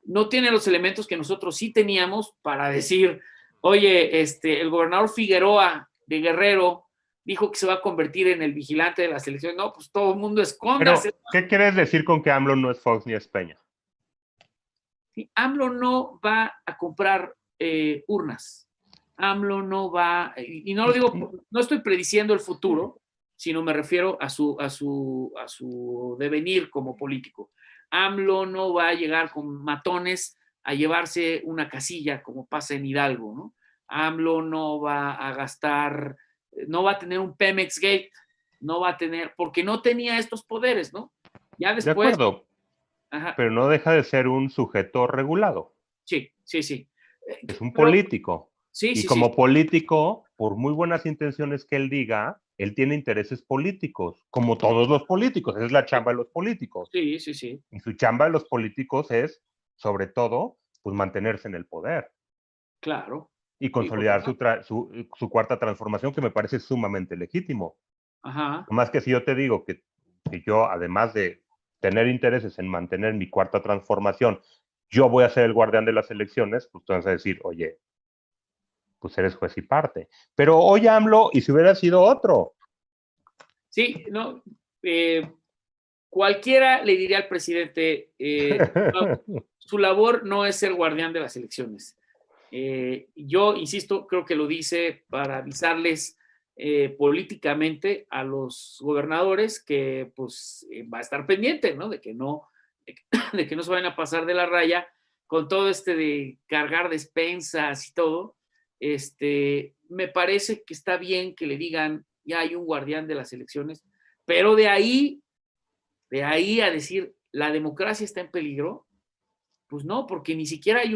Speaker 1: no tiene los elementos que nosotros sí teníamos para decir, oye, el gobernador Figueroa de Guerrero dijo que se va a convertir en el vigilante de las elecciones. No, pues todo el mundo escóndase.
Speaker 2: Pero, ¿qué quieres decir con que AMLO no es Fox ni es Peña?
Speaker 1: Sí, AMLO no va a comprar urnas. AMLO no va, y no lo digo, no estoy prediciendo el futuro, sino me refiero a su devenir como político. AMLO no va a llegar con matones a llevarse una casilla como pasa en Hidalgo, ¿no? AMLO no va a gastar, no va a tener un Pemex Gate, no va a tener, porque no tenía estos poderes, ¿no? Ya después.
Speaker 2: De acuerdo,
Speaker 1: ajá,
Speaker 2: pero no deja de ser un sujeto regulado.
Speaker 1: sí.
Speaker 2: Es un político.
Speaker 1: Sí.
Speaker 2: Como político, por muy buenas intenciones que él diga, él tiene intereses políticos, como todos los políticos. Esa es la chamba de los políticos.
Speaker 1: Sí.
Speaker 2: Y su chamba de los políticos es, sobre todo, pues mantenerse en el poder.
Speaker 1: Claro.
Speaker 2: Y consolidar su cuarta transformación, que me parece sumamente legítimo.
Speaker 1: Ajá.
Speaker 2: Más que si yo te digo que yo, además de tener intereses en mantener mi cuarta transformación, yo voy a ser el guardián de las elecciones, pues tú vas a decir, oye, pues eres juez y parte. Pero hoy AMLO, y si hubiera sido otro.
Speaker 1: Sí, no, cualquiera le diría al presidente, su labor no es ser guardián de las elecciones. Yo, insisto, creo que lo dice para avisarles políticamente a los gobernadores que pues va a estar pendiente, ¿no? De que no se vayan a pasar de la raya con todo de cargar despensas y todo. Me parece que está bien que le digan, ya hay un guardián de las elecciones, pero de ahí a decir, la democracia está en peligro, pues no, porque ni siquiera hay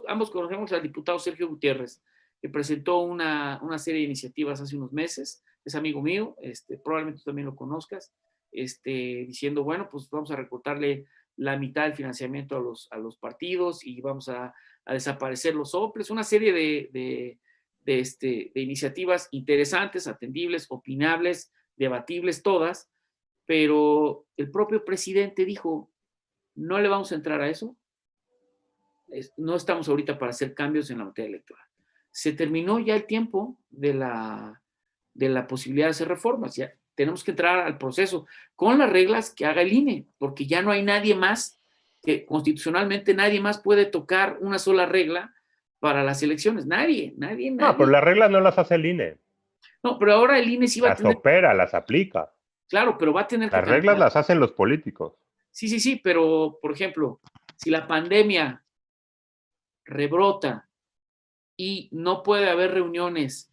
Speaker 1: ambos conocemos al diputado Sergio Gutiérrez, que presentó una serie de iniciativas hace unos meses, es amigo mío, probablemente tú también lo conozcas, diciendo, bueno, pues vamos a recortarle la mitad del financiamiento a los partidos y vamos a desaparecer los soples, una serie de iniciativas interesantes, atendibles, opinables, debatibles todas, pero el propio presidente dijo, no le vamos a entrar a eso, no estamos ahorita para hacer cambios en la materia electoral. Se terminó ya el tiempo de la posibilidad de hacer reformas, ya tenemos que entrar al proceso con las reglas que haga el INE, porque ya no hay nadie más, que constitucionalmente nadie más puede tocar una sola regla para las elecciones, nadie.
Speaker 2: No, pero las reglas no las hace el INE.
Speaker 1: No, pero ahora el INE sí va a tener...
Speaker 2: Las opera, las aplica.
Speaker 1: Claro, pero va a tener que
Speaker 2: cambiar. Las reglas las hacen los políticos.
Speaker 1: Sí, pero, por ejemplo, si la pandemia rebrota y no puede haber reuniones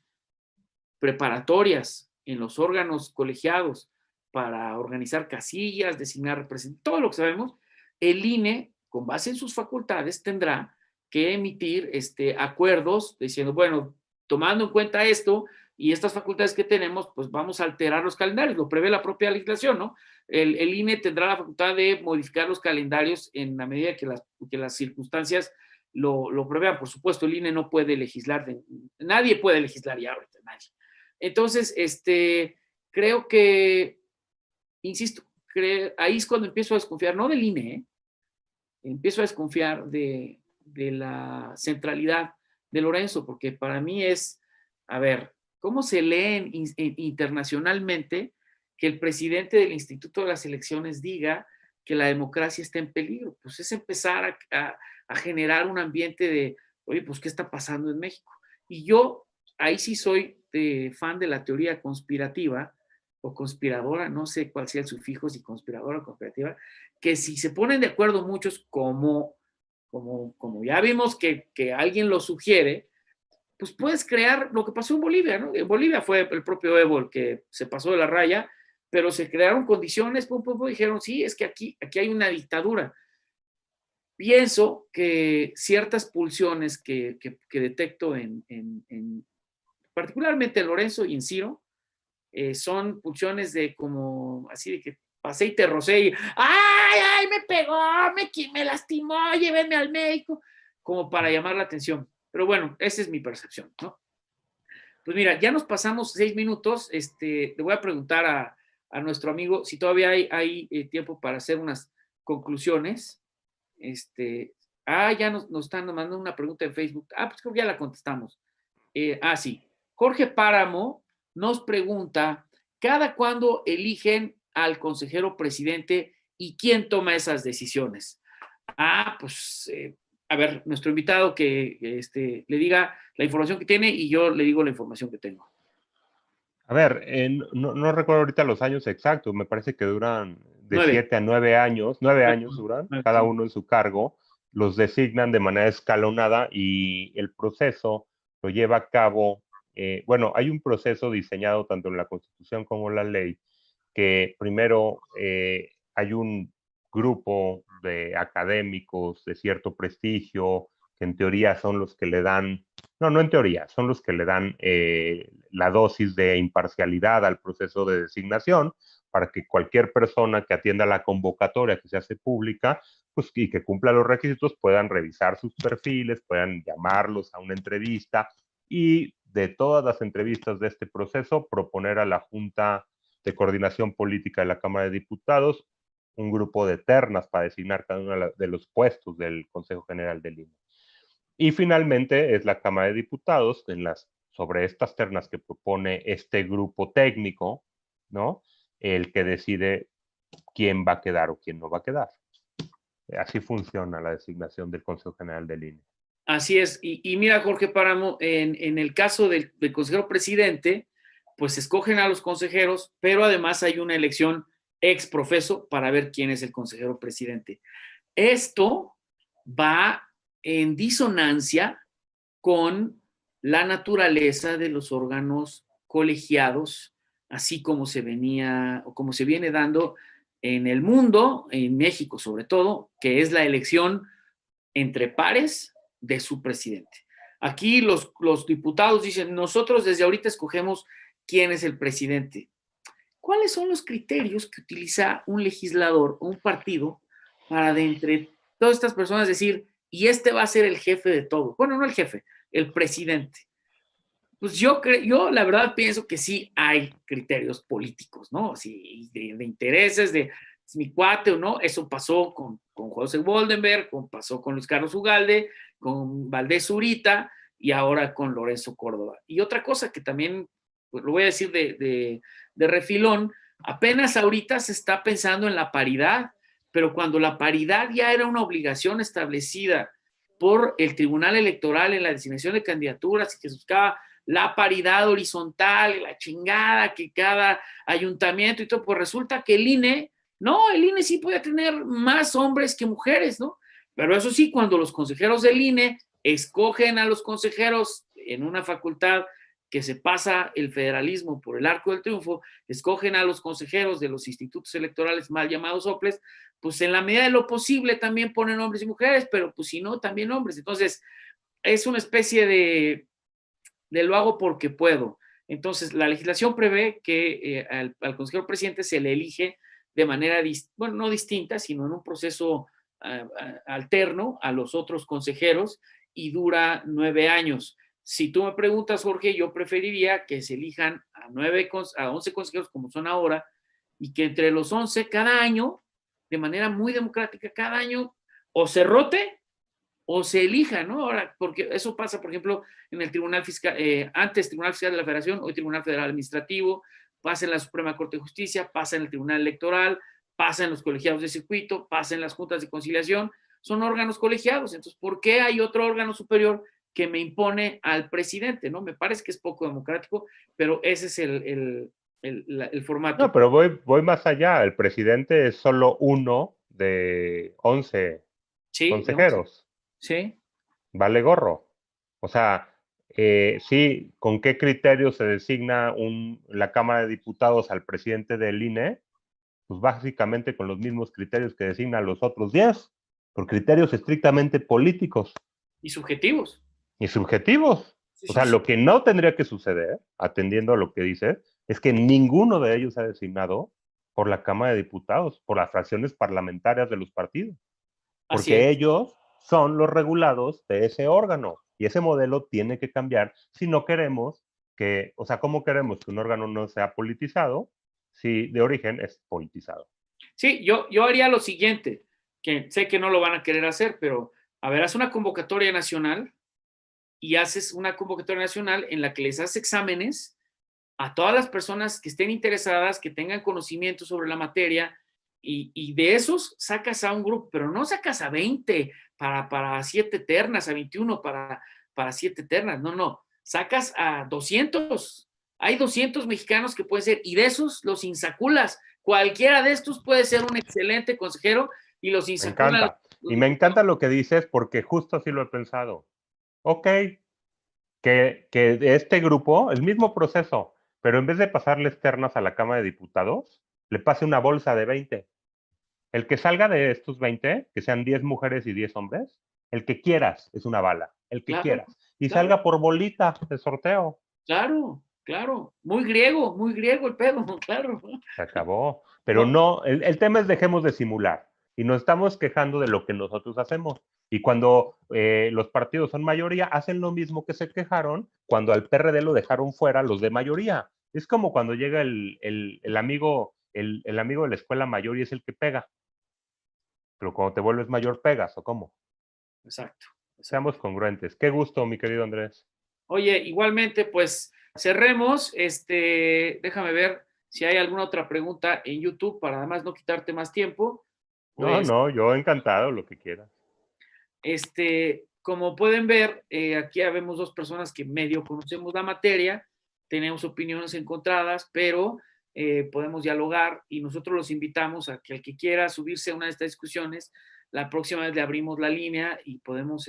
Speaker 1: preparatorias en los órganos colegiados para organizar casillas, designar representantes, todo lo que sabemos, el INE, con base en sus facultades, tendrá que emitir acuerdos diciendo, bueno, tomando en cuenta esto y estas facultades que tenemos, pues vamos a alterar los calendarios, lo prevé la propia legislación, ¿no? El INE tendrá la facultad de modificar los calendarios en la medida que las circunstancias lo prevean. Por supuesto, el INE no puede legislar, nadie puede legislar ya ahorita, nadie. Entonces, creo que, insisto, ahí es cuando empiezo a desconfiar, no del INE, empiezo a desconfiar de la centralidad de Lorenzo, porque para mí es, a ver, ¿cómo se lee internacionalmente que el presidente del Instituto de las Elecciones diga que la democracia está en peligro. Pues es empezar a generar un ambiente de, oye, pues, ¿qué está pasando en México? Y yo ahí sí soy fan de la teoría conspirativa o conspiradora, no sé cuál sea el sufijo, si conspiradora o conspirativa, que si se ponen de acuerdo muchos, como ya vimos que alguien lo sugiere, pues puedes crear lo que pasó en Bolivia, ¿no? En Bolivia fue el propio Evo el que se pasó de la raya, pero se crearon condiciones, dijeron, sí, es que aquí hay una dictadura. Pienso que ciertas pulsiones que detecto particularmente en Lorenzo y en Ciro, son pulsiones de como, así de que pasé y te rocé y, ¡ay, me pegó, me lastimó, llévenme al médico! Como para llamar la atención. Pero bueno, esa es mi percepción, ¿no? Pues mira, ya nos pasamos 6 minutos. Le voy a preguntar a nuestro amigo si todavía hay tiempo para hacer unas conclusiones. Ya nos están mandando una pregunta en Facebook. Pues creo que ya la contestamos. Sí. Jorge Páramo nos pregunta, ¿cada cuándo eligen al consejero presidente y quién toma esas decisiones? Pues, a ver, nuestro invitado que le diga la información que tiene y yo le digo la información que tengo.
Speaker 2: A ver, no recuerdo ahorita los años exactos, me parece que duran de
Speaker 1: 9.
Speaker 2: 7 a 9 años, 9 años duran, cada
Speaker 1: Sí.
Speaker 2: uno en su cargo, los designan de manera escalonada y el proceso lo lleva a cabo, bueno, hay un proceso diseñado tanto en la Constitución como en la ley, que primero hay un grupo de académicos de cierto prestigio, que en teoría son los que le dan, no en teoría, son los que le dan la dosis de imparcialidad al proceso de designación, para que cualquier persona que atienda la convocatoria que se hace pública, pues, y que cumpla los requisitos, puedan revisar sus perfiles, puedan llamarlos a una entrevista y de todas las entrevistas de este proceso, proponer a la Junta de Coordinación Política de la Cámara de Diputados un grupo de ternas para designar cada uno de los puestos del Consejo General del INE. Y finalmente es la Cámara de Diputados sobre estas ternas que propone este grupo técnico, ¿no? El que decide quién va a quedar o quién no va a quedar. Así funciona la designación del Consejo General del INE.
Speaker 1: Así es. Y mira, Jorge Páramo, en el caso del consejero presidente, pues escogen a los consejeros, pero además hay una elección ex profeso para ver quién es el consejero presidente. Esto va en disonancia con la naturaleza de los órganos colegiados, así como se venía o como se viene dando en el mundo, en México sobre todo, que es la elección entre pares de su presidente. Aquí los diputados dicen, nosotros desde ahorita escogemos quién es el presidente. ¿Cuáles son los criterios que utiliza un legislador o un partido para de entre todas estas personas decir, y este va a ser el jefe de todo? Bueno, no el jefe, el presidente. Pues yo la verdad pienso que sí hay criterios políticos, ¿no? Así, de intereses, de es mi cuate o no. Eso pasó con José Boldenberg, pasó con Luis Carlos Ugalde, con Valdés Zurita y ahora con Lorenzo Córdoba. Y otra cosa que también, pues, lo voy a decir de refilón, apenas ahorita se está pensando en la paridad, pero cuando la paridad ya era una obligación establecida por el Tribunal Electoral en la designación de candidaturas y que se buscaba la paridad horizontal, la chingada, que cada ayuntamiento y todo, pues resulta que el INE sí puede tener más hombres que mujeres, ¿no? Pero eso sí, cuando los consejeros del INE escogen a los consejeros en una facultad que se pasa el federalismo por el arco del triunfo, escogen a los consejeros de los institutos electorales mal llamados OPLES, pues en la medida de lo posible también ponen hombres y mujeres, pero pues si no, también hombres. Entonces, es una especie de lo hago porque puedo. Entonces, la legislación prevé que al consejero presidente se le elige de manera, bueno, no distinta, sino en un proceso alterno a los otros consejeros y dura 9 años. Si tú me preguntas, Jorge, yo preferiría que se elijan a 11 consejeros como son ahora y que entre los 11 cada año, de manera muy democrática, cada año o se rote o se elija, ¿no? Ahora, porque eso pasa, por ejemplo, en el Tribunal Fiscal, antes Tribunal Fiscal de la Federación, hoy Tribunal Federal Administrativo, pasa en la Suprema Corte de Justicia, pasa en el Tribunal Electoral, pasa en los colegiados de circuito, pasa en las juntas de conciliación, son órganos colegiados. Entonces, ¿por qué hay otro órgano superior que me impone al presidente? ¿No? Me parece que es poco democrático, pero ese es el formato.
Speaker 2: No, pero voy más allá. El presidente es solo uno de 11
Speaker 1: Sí, de 11.
Speaker 2: consejeros.
Speaker 1: Sí.
Speaker 2: Vale gorro. O sea, sí, ¿con qué criterio se designa la Cámara de Diputados al presidente del INE? Pues básicamente con los mismos criterios que designan los otros 10, por criterios estrictamente políticos
Speaker 1: Y subjetivos.
Speaker 2: y subjetivos.
Speaker 1: Sí,
Speaker 2: O
Speaker 1: sí,
Speaker 2: sea,
Speaker 1: sí.
Speaker 2: lo que no tendría que suceder, atendiendo a lo que dice, es que ninguno de ellos ha designado por la Cámara de Diputados, por las fracciones parlamentarias de los partidos,
Speaker 1: Así
Speaker 2: porque
Speaker 1: es.
Speaker 2: ellos son los regulados de ese órgano y ese modelo tiene que cambiar si no queremos que, o sea, ¿cómo queremos que un órgano no sea politizado si de origen es politizado?
Speaker 1: Sí, yo haría lo siguiente, que sé que no lo van a querer hacer, pero a ver, haz una convocatoria nacional y haces una convocatoria nacional en la que les haces exámenes a todas las personas que estén interesadas, que tengan conocimiento sobre la materia, y de esos sacas a un grupo, pero no sacas a 20 para 7 ternas, a 21 para 7 ternas, no, sacas a 200. Hay 200 mexicanos que pueden ser, y de esos los insaculas. Cualquiera de estos puede ser un excelente consejero y los
Speaker 2: Me
Speaker 1: insaculan
Speaker 2: encanta.
Speaker 1: los
Speaker 2: Y me
Speaker 1: diputados.
Speaker 2: encanta lo que dices porque justo así lo he pensado. Ok, que de este grupo, el mismo proceso, pero en vez de pasarles ternas a la Cámara de Diputados, le pase una bolsa de 20. El que salga de estos 20, que sean 10 mujeres y 10 hombres, el que quieras es una bala, el que
Speaker 1: Claro,
Speaker 2: quieras. Y
Speaker 1: claro,
Speaker 2: salga por bolita de sorteo.
Speaker 1: claro. Muy griego el pedo, claro.
Speaker 2: Se acabó. Pero
Speaker 1: No,
Speaker 2: no, el tema es dejemos de simular. Y nos estamos quejando de lo que nosotros hacemos. Y cuando los partidos son mayoría, hacen lo mismo que se quejaron cuando al PRD lo dejaron fuera los de mayoría. Es como cuando llega el amigo, el amigo de la escuela mayor y es el que pega. Pero cuando te vuelves mayor, pegas, ¿o cómo?
Speaker 1: exacto, exacto.
Speaker 2: Seamos congruentes. Qué gusto, mi querido Andrés.
Speaker 1: Oye, igualmente, pues cerremos. Déjame ver si hay alguna otra pregunta en YouTube para además no quitarte más tiempo.
Speaker 2: No,
Speaker 1: Pues,
Speaker 2: no, yo encantado, lo que quieras.
Speaker 1: como pueden ver, aquí habemos dos personas que medio conocemos la materia, tenemos opiniones encontradas, pero podemos dialogar y nosotros los invitamos a que el que quiera subirse a una de estas discusiones, la próxima vez le abrimos la línea y podemos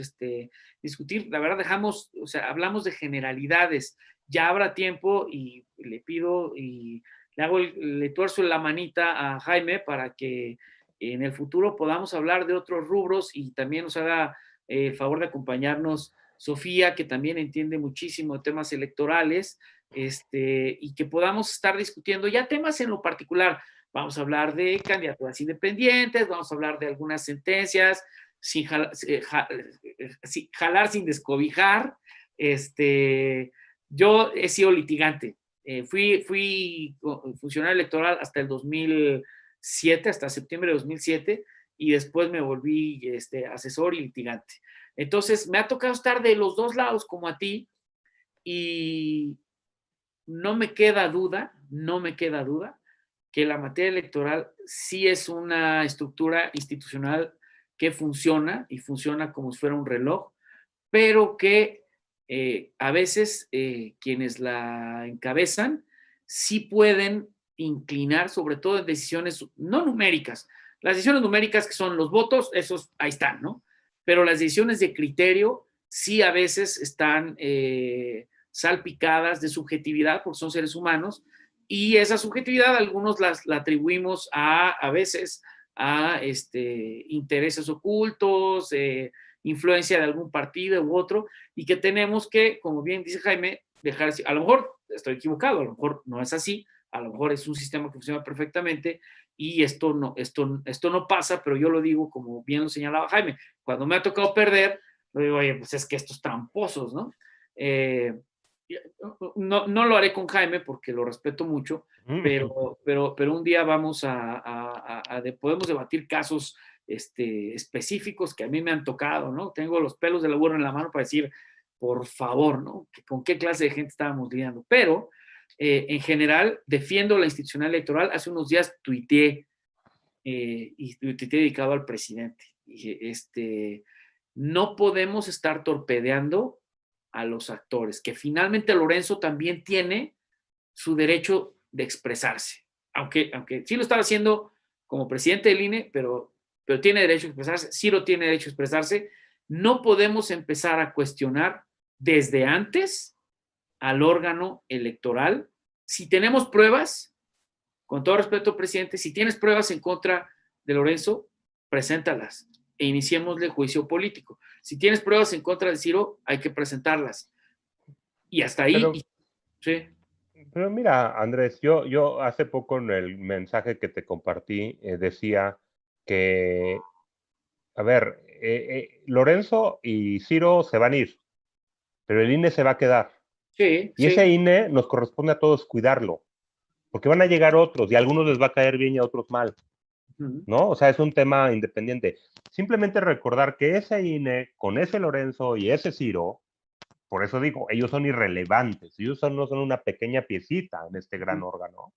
Speaker 1: discutir. La verdad, o sea, hablamos de generalidades. Ya habrá tiempo y le pido y le tuerzo la manita a Jaime para que en el futuro podamos hablar de otros rubros y también nos haga el favor de acompañarnos Sofía, que también entiende muchísimo de temas electorales, y que podamos estar discutiendo ya temas en lo particular. Vamos a hablar de candidaturas independientes, vamos a hablar de algunas sentencias, sin jalar sin descobijar. Yo he sido litigante. Fui funcionario electoral hasta el 2007, hasta septiembre de 2007, y después me volví asesor y litigante. Entonces, me ha tocado estar de los dos lados como a ti y no me queda duda que la materia electoral sí es una estructura institucional que funciona y funciona como si fuera un reloj, pero que a veces quienes la encabezan sí pueden inclinar, sobre todo en decisiones no numéricas. Las decisiones numéricas que son los votos, esos ahí están, ¿no? Pero las decisiones de criterio sí a veces están salpicadas de subjetividad, porque son seres humanos, y esa subjetividad algunos la atribuimos a veces a intereses ocultos, influencia de algún partido u otro, y que tenemos que, como bien dice Jaime, dejar, a lo mejor estoy equivocado, a lo mejor no es así, a lo mejor es un sistema que funciona perfectamente y esto no pasa, pero yo lo digo como bien lo señalaba Jaime, cuando me ha tocado perder, lo digo, oye, pues es que estos tramposos, ¿no? No lo haré con Jaime porque lo respeto mucho, pero un día vamos podemos debatir casos específicos que a mí me han tocado, ¿no? Tengo los pelos de la burra en la mano para decir, por favor, ¿no? ¿Con qué clase de gente estábamos lidiando? Pero, en general, defiendo la institucional electoral. Hace unos días tuiteé, y te he dedicado al presidente. No podemos estar torpedeando a los actores, que finalmente Lorenzo también tiene su derecho de expresarse, aunque sí lo estaba haciendo como presidente del INE, pero tiene derecho a expresarse, Ciro tiene derecho a expresarse. No podemos empezar a cuestionar desde antes al órgano electoral. Si tenemos pruebas, con todo respeto, presidente, si tienes pruebas en contra de Lorenzo, preséntalas e iniciémosle juicio político. Si tienes pruebas en contra de Ciro, hay que presentarlas. Y hasta ahí. Sí.
Speaker 2: Pero mira, Andrés, yo hace poco en el mensaje que te compartí decía que, a ver, Lorenzo y Ciro se van a ir, pero el INE se va a quedar.
Speaker 1: Sí,
Speaker 2: y ese INE nos corresponde a todos cuidarlo, porque van a llegar otros y a algunos les va a caer bien y a otros mal, ¿no? O sea, es un tema independiente. Simplemente recordar que ese INE, con ese Lorenzo y ese Ciro, por eso digo, ellos son irrelevantes, ellos no son una pequeña piecita en este gran órgano.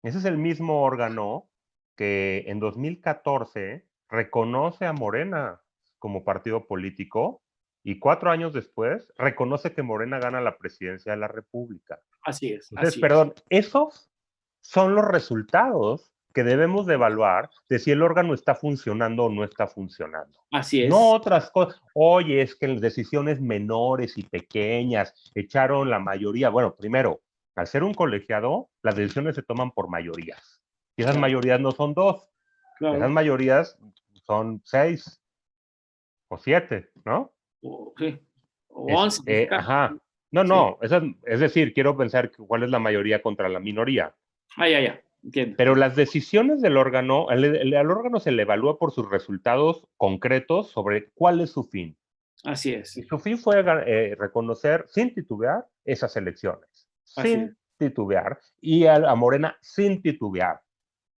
Speaker 2: Ese es el mismo órgano que en 2014 reconoce a Morena como partido político y 4 años después reconoce que Morena gana la presidencia de la República.
Speaker 1: Así es.
Speaker 2: Entonces, perdón, esos son los resultados que debemos de evaluar de si el órgano está funcionando o no está funcionando.
Speaker 1: Así es.
Speaker 2: No otras cosas. Oye, es que en decisiones menores y pequeñas echaron la mayoría. Bueno, primero, al ser un colegiado, las decisiones se toman por mayorías. Y esas mayorías no son 2. Esas mayorías son 6 o 7, ¿no?
Speaker 1: Sí. O 11.
Speaker 2: Ajá. No, es decir, quiero pensar cuál es la mayoría contra la minoría.
Speaker 1: Ya. Entiendo.
Speaker 2: Pero las decisiones del órgano, al órgano se le evalúa por sus resultados concretos sobre cuál es su fin.
Speaker 1: Así es.
Speaker 2: Y su fin fue reconocer sin titubear esas elecciones. Sin titubear. Y a Morena sin titubear.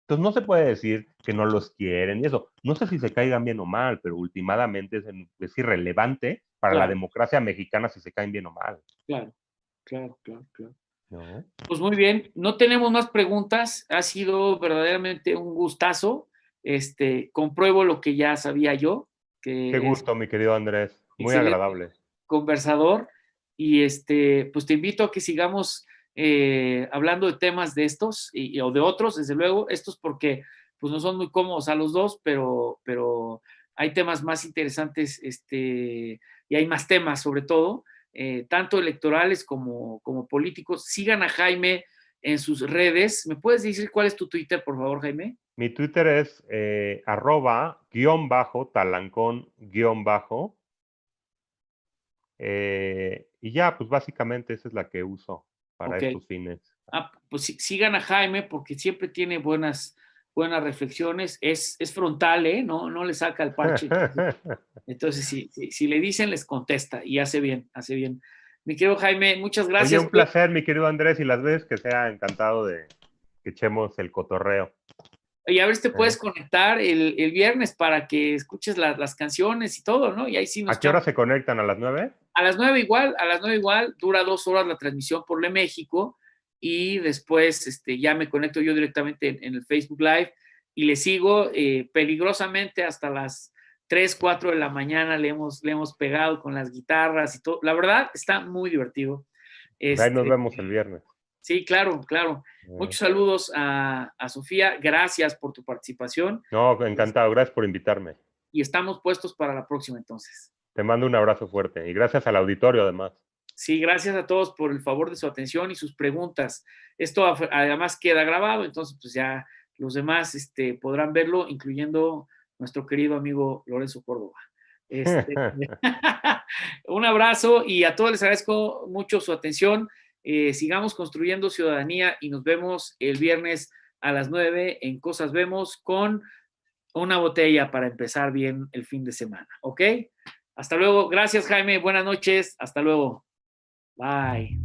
Speaker 2: Entonces no se puede decir que no los quieren y eso. No sé si se caigan bien o mal, pero últimamente es irrelevante para la democracia mexicana si se caen bien o mal.
Speaker 1: Claro.
Speaker 2: ¿No?
Speaker 1: Pues muy bien, no tenemos más preguntas, ha sido verdaderamente un gustazo, compruebo lo que ya sabía yo.
Speaker 2: Qué gusto, mi querido Andrés, muy agradable.
Speaker 1: Conversador, y pues te invito a que sigamos hablando de temas de estos o de otros, desde luego, estos porque pues no son muy cómodos a los dos, pero hay temas más interesantes y hay más temas sobre todo. Tanto electorales como políticos. Sigan a Jaime en sus redes. ¿Me puedes decir cuál es tu Twitter, por favor, Jaime?
Speaker 2: Mi Twitter es @_talancón_. Y ya, pues básicamente esa es la que uso para estos fines.
Speaker 1: Pues sigan a Jaime porque siempre tiene buenas reflexiones. Es frontal, no le saca el parche. Entonces, si le dicen, les contesta y hace bien. Mi querido Jaime, muchas gracias.
Speaker 2: Oye, un placer, mi querido Andrés, y las veces que sea, encantado de que echemos el cotorreo.
Speaker 1: Y a ver si te puedes conectar el viernes para que escuches las canciones y todo, ¿no? Y ahí sí nos
Speaker 2: ¿A qué hora se conectan? ¿A las 9?
Speaker 1: A las 9 igual, dura 2 horas la transmisión por México y después ya me conecto yo directamente en el Facebook Live y le sigo peligrosamente hasta las 3, 4 de la mañana le hemos pegado con las guitarras y todo. La verdad, está muy divertido.
Speaker 2: Ahí nos vemos el viernes.
Speaker 1: Sí, claro. Muchos saludos a Sofía. Gracias por tu participación.
Speaker 2: No, encantado. Gracias por invitarme.
Speaker 1: Y estamos puestos para la próxima, entonces.
Speaker 2: Te mando un abrazo fuerte. Y gracias al auditorio, además.
Speaker 1: Sí, gracias a todos por el favor de su atención y sus preguntas. Esto además queda grabado, entonces pues ya los demás podrán verlo, incluyendo nuestro querido amigo Lorenzo Córdoba. Un abrazo y a todos les agradezco mucho su atención. Sigamos construyendo ciudadanía y nos vemos el viernes a las 9 en Cosas Vemos con una botella para empezar bien el fin de semana, ¿ok? Hasta luego. Gracias, Jaime. Buenas noches. Hasta luego. Bye.